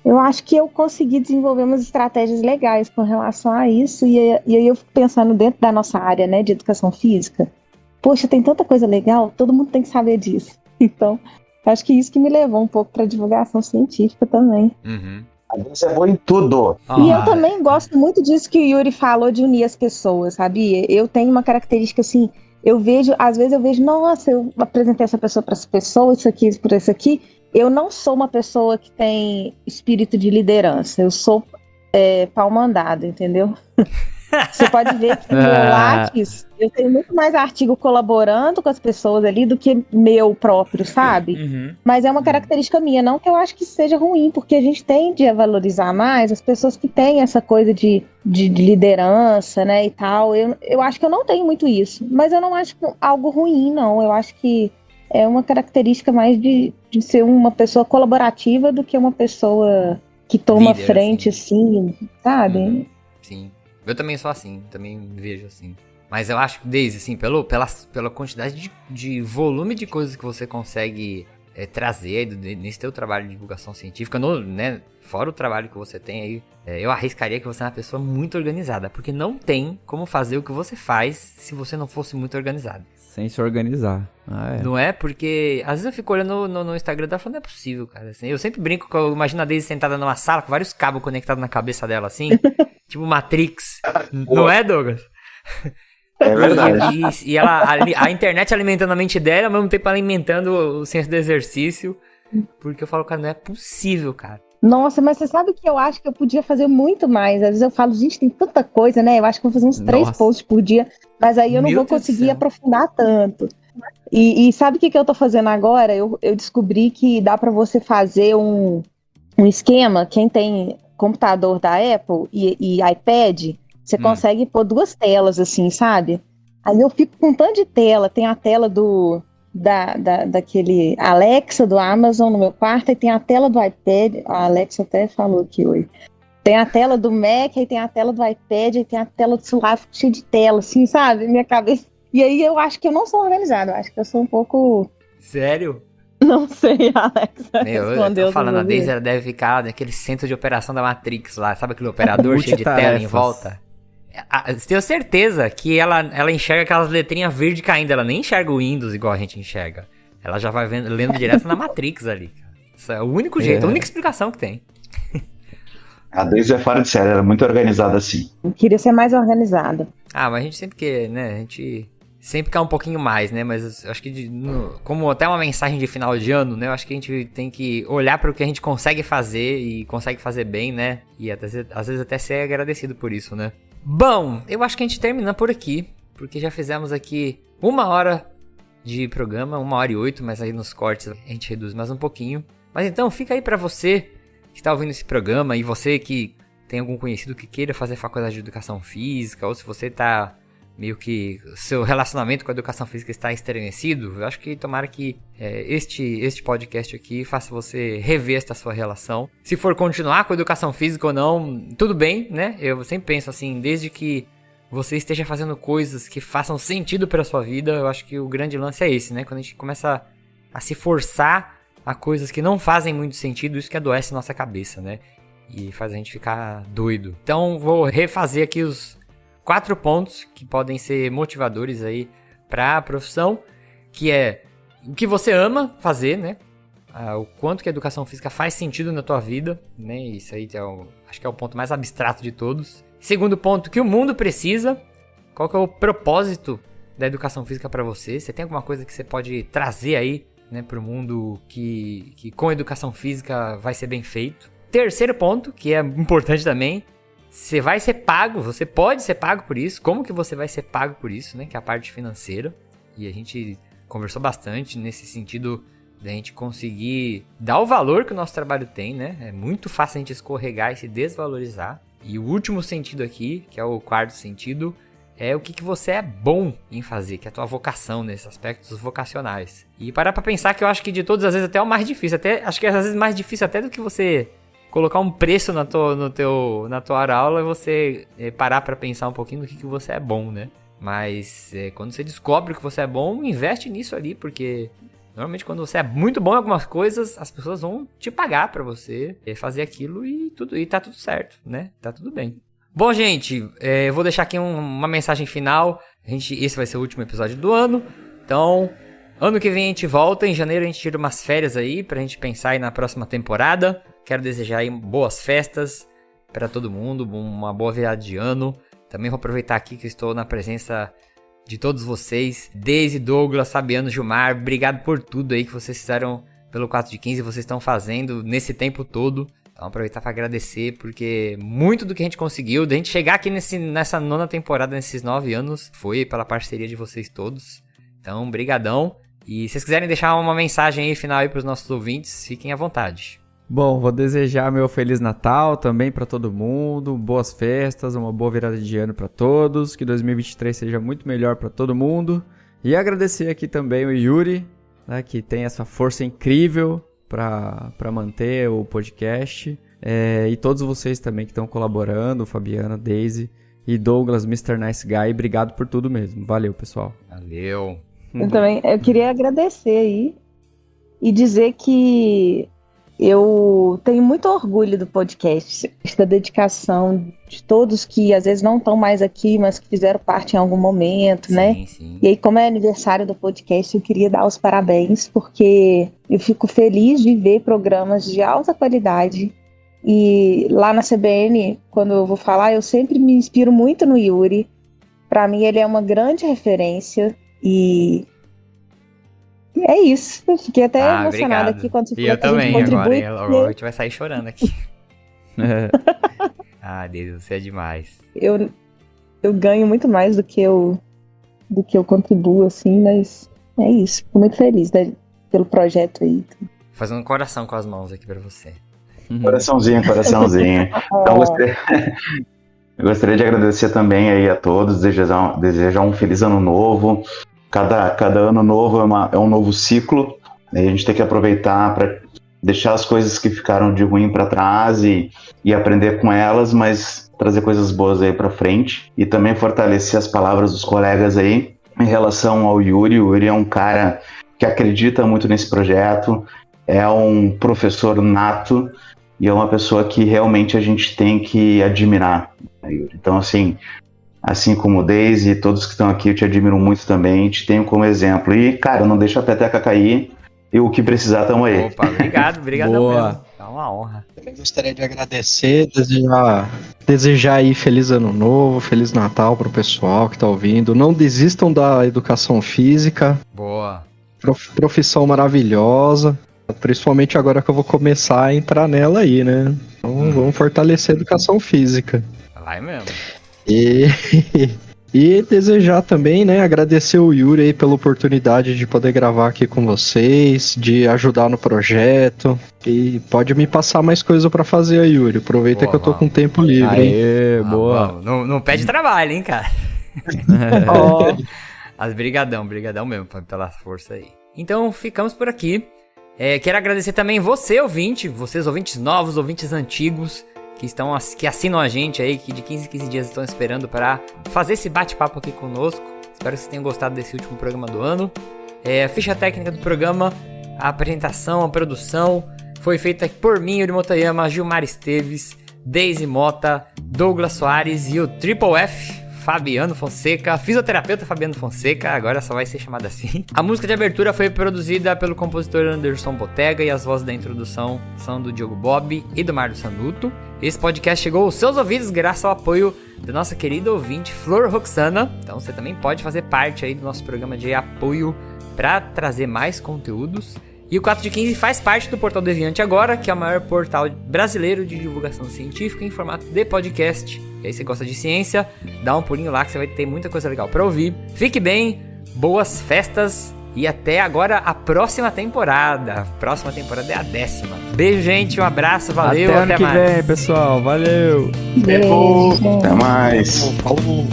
eu acho que eu consegui desenvolver umas estratégias legais com relação a isso. E aí eu fico pensando dentro da nossa área, né, de educação física. Poxa, tem tanta coisa legal, todo mundo tem que saber disso. Então, acho que isso que me levou um pouco para divulgação científica também. Você é boa em tudo. E eu também gosto muito disso que o Yuri falou, de unir as pessoas, sabia? Eu tenho uma característica assim, às vezes eu vejo, nossa, eu apresentei essa pessoa para essa pessoa, isso aqui, por isso aqui. Eu não sou uma pessoa que tem espírito de liderança, eu sou pau mandado, entendeu? Você pode ver que no meu Lattes, eu tenho muito mais artigo colaborando com as pessoas ali do que meu próprio, sabe? Mas é uma característica minha, não que eu acho que seja ruim, porque a gente tende a valorizar mais as pessoas que têm essa coisa de liderança, né, e tal. Eu acho que eu não tenho muito isso, mas eu não acho algo ruim, não. Eu acho que é uma característica mais de ser uma pessoa colaborativa do que uma pessoa que toma líder, frente, assim, sabe? Sim. Eu também sou assim, também vejo assim. Mas eu acho que, Daisy, assim, pela quantidade de volume de coisas que você consegue trazer nesse teu trabalho de divulgação científica, né, fora o trabalho que você tem aí, eu arriscaria que você é uma pessoa muito organizada, porque não tem como fazer o que você faz se você não fosse muito organizado. Sem se organizar. Não é? Porque às vezes eu fico olhando no Instagram dela e falo, não é possível, cara. Assim, eu sempre brinco que eu imagino a Daisy sentada numa sala com vários cabos conectados na cabeça dela, assim. Tipo Matrix. Não é, Douglas? É verdade. E a internet alimentando a mente dela, ao mesmo tempo alimentando o senso do exercício. Porque eu falo, cara, não é possível, cara. Nossa, mas você sabe que eu acho que eu podia fazer muito mais. Às vezes eu falo, gente, tem tanta coisa, né? Eu acho que eu vou fazer uns 3 posts por dia, mas aí eu não vou conseguir aprofundar tanto. E sabe o que eu tô fazendo agora? Eu descobri que dá pra você fazer um esquema. Quem tem computador da Apple e iPad, você consegue pôr 2 telas, assim, sabe? Aí eu fico com um tanto de tela. Tem a tela daquele Alexa do Amazon no meu quarto, e tem a tela do iPad, a Alexa até falou aqui hoje, tem a tela do Mac, aí tem a tela do iPad, aí tem a tela do celular, cheia de tela, assim, sabe, minha cabeça, e aí eu acho que eu não sou organizada, eu acho que eu sou um pouco... Sério? Não sei, Alexa. Eu tô falando, a Daisy, ela deve ficar naquele centro de operação da Matrix lá, sabe aquele operador cheio de tela em volta? Tenho certeza que ela enxerga aquelas letrinhas verdes caindo. Ela nem enxerga o Windows igual a gente enxerga. Ela já vai lendo direto na Matrix ali. Isso é o único jeito, a única explicação que tem. A Daisy é fora de série, ela é muito organizada assim. Eu queria ser mais organizada. Mas a gente sempre quer, né? A gente sempre quer um pouquinho mais, né? Mas eu acho que como até uma mensagem de final de ano, né? Eu acho que a gente tem que olhar para o que a gente consegue fazer e consegue fazer bem, né? E às vezes até ser agradecido por isso, né? Bom, eu acho que a gente termina por aqui, porque já fizemos aqui 1 hora de programa, 1h08, mas aí nos cortes a gente reduz mais um pouquinho. Mas então fica aí pra você que está ouvindo esse programa e você que tem algum conhecido que queira fazer faculdade de educação física, ou se você tá meio que seu relacionamento com a educação física está estremecido, eu acho que tomara que este podcast aqui faça você rever esta sua relação. Se for continuar com a educação física ou não, tudo bem, né? Eu sempre penso assim, desde que você esteja fazendo coisas que façam sentido para a sua vida, eu acho que o grande lance é esse, né? Quando a gente começa a se forçar a coisas que não fazem muito sentido, isso que adoece nossa cabeça, né? E faz a gente ficar doido. Então vou refazer aqui os 4 pontos que podem ser motivadores aí para a profissão, que é o que você ama fazer, né? O quanto que a educação física faz sentido na tua vida, né? Isso aí acho que é o ponto mais abstrato de todos. Segundo ponto, que o mundo precisa. Qual que é o propósito da educação física para você? Você tem alguma coisa que você pode trazer aí, né, para o mundo que com educação física vai ser bem feito? Terceiro ponto, que é importante também, você vai ser pago, você pode ser pago por isso. Como que você vai ser pago por isso, né? Que é a parte financeira. E a gente conversou bastante nesse sentido da gente conseguir dar o valor que o nosso trabalho tem, né? É muito fácil a gente escorregar e se desvalorizar. E o último sentido aqui, que é o quarto sentido, é o que você é bom em fazer, que é a tua vocação nesses aspectos vocacionais. E parar pra pensar que eu acho que de todas as vezes até é o mais difícil. Acho que às vezes é mais difícil até do que você colocar um preço na tua aula e você parar pra pensar um pouquinho do que você é bom, né? Mas quando você descobre que você é bom, investe nisso ali, porque normalmente quando você é muito bom em algumas coisas, as pessoas vão te pagar pra você fazer aquilo e tá tudo certo, né? Tá tudo bem. Bom, gente, eu vou deixar aqui uma mensagem final. Esse vai ser o último episódio do ano. Então, ano que vem a gente volta. Em janeiro a gente tira umas férias aí pra gente pensar aí na próxima temporada. Quero desejar aí boas festas pra todo mundo, uma boa virada de ano. Também vou aproveitar aqui que eu estou na presença de todos vocês. Daisy, Douglas, Fabiano, Gilmar, obrigado por tudo aí que vocês fizeram pelo 4 de 15, vocês estão fazendo nesse tempo todo. Então, aproveitar para agradecer, porque muito do que a gente conseguiu, da gente chegar aqui nessa 9ª temporada, nesses 9 anos, foi pela parceria de vocês todos. Então, brigadão. E se vocês quiserem deixar uma mensagem aí final aí para os nossos ouvintes, fiquem à vontade. Bom, vou desejar meu Feliz Natal também para todo mundo, boas festas, uma boa virada de ano para todos, que 2023 seja muito melhor para todo mundo. E agradecer aqui também o Yuri, né, que tem essa força incrível para manter o podcast, e todos vocês também que estão colaborando, Fabiana, Daisy e Douglas, Mr. Nice Guy, obrigado por tudo mesmo. Valeu, pessoal. Valeu. Eu queria agradecer aí e dizer que eu tenho muito orgulho do podcast, da dedicação de todos que às vezes não estão mais aqui, mas que fizeram parte em algum momento, sim, né? Sim. E aí, como é aniversário do podcast, eu queria dar os parabéns, porque eu fico feliz de ver programas de alta qualidade. E lá na CBN, quando eu vou falar, eu sempre me inspiro muito no Yuri. Para mim, ele é uma grande referência e é isso. Eu fiquei até emocionada aqui quando você falou que a gente contribui. E eu também, agora a gente vai sair chorando aqui. Deus, você é demais. Eu ganho muito mais do que eu contribuo, assim, mas é isso. Fico muito feliz, né, pelo projeto aí. Fazendo um coração com as mãos aqui pra você. Coraçãozinho. Então, eu gostaria de agradecer também aí a todos, desejar um feliz ano novo. Cada ano novo é um novo ciclo, e a gente tem que aproveitar para deixar as coisas que ficaram de ruim para trás e aprender com elas, mas trazer coisas boas aí para frente, e também fortalecer as palavras dos colegas aí em relação ao Yuri. O Yuri é um cara que acredita muito nesse projeto, é um professor nato e é uma pessoa que realmente a gente tem que admirar, né, Yuri? Então, assim como o Daisy e todos que estão aqui, eu te admiro muito também, te tenho como exemplo. E, cara, não deixa a peteca cair, e o que precisar, tamo aí. Opa, obrigado mesmo. É uma honra. Eu gostaria de agradecer, desejar aí Feliz Ano Novo, Feliz Natal pro pessoal que tá ouvindo. Não desistam da educação física. Boa. Profissão maravilhosa, principalmente agora que eu vou começar a entrar nela aí, né? Então vamos fortalecer a educação física. Vai mesmo. E desejar também, né, agradecer o Yuri aí pela oportunidade de poder gravar aqui com vocês, de ajudar no projeto. E pode me passar mais coisa pra fazer aí, Yuri. Aproveita que eu tô com tempo livre, hein? Boa. Não pede trabalho, hein, cara? Mas brigadão mesmo pela força aí. Então, ficamos por aqui. Quero agradecer também você, ouvinte, vocês ouvintes novos, ouvintes antigos, que assinam a gente aí, que de 15 em 15 dias estão esperando para fazer esse bate-papo aqui conosco. Espero que vocês tenham gostado desse último programa do ano. A ficha técnica do programa, a apresentação, a produção, foi feita por mim, Yuri Motoyama, Gilmar Esteves, Daisy Mota, Douglas Soares e o Triple F, Fabiano Fonseca, fisioterapeuta Fabiano Fonseca, agora só vai ser chamado assim. A música de abertura foi produzida pelo compositor Anderson Botega e as vozes da introdução são do Diogo Bob e do Mário Sanuto. Esse podcast chegou aos seus ouvidos graças ao apoio da nossa querida ouvinte Flor Roxana. Então você também pode fazer parte aí do nosso programa de apoio para trazer mais conteúdos. E o 4 de 15 faz parte do Portal Deviante agora, que é o maior portal brasileiro de divulgação científica em formato de podcast. E aí você gosta de ciência, dá um pulinho lá que você vai ter muita coisa legal para ouvir. Fique bem, boas festas e até agora a próxima temporada. A próxima temporada é a 10ª. Beijo, gente, um abraço, valeu, até ano que mais. vem, pessoal, valeu. Beijo. Até mais. Falou.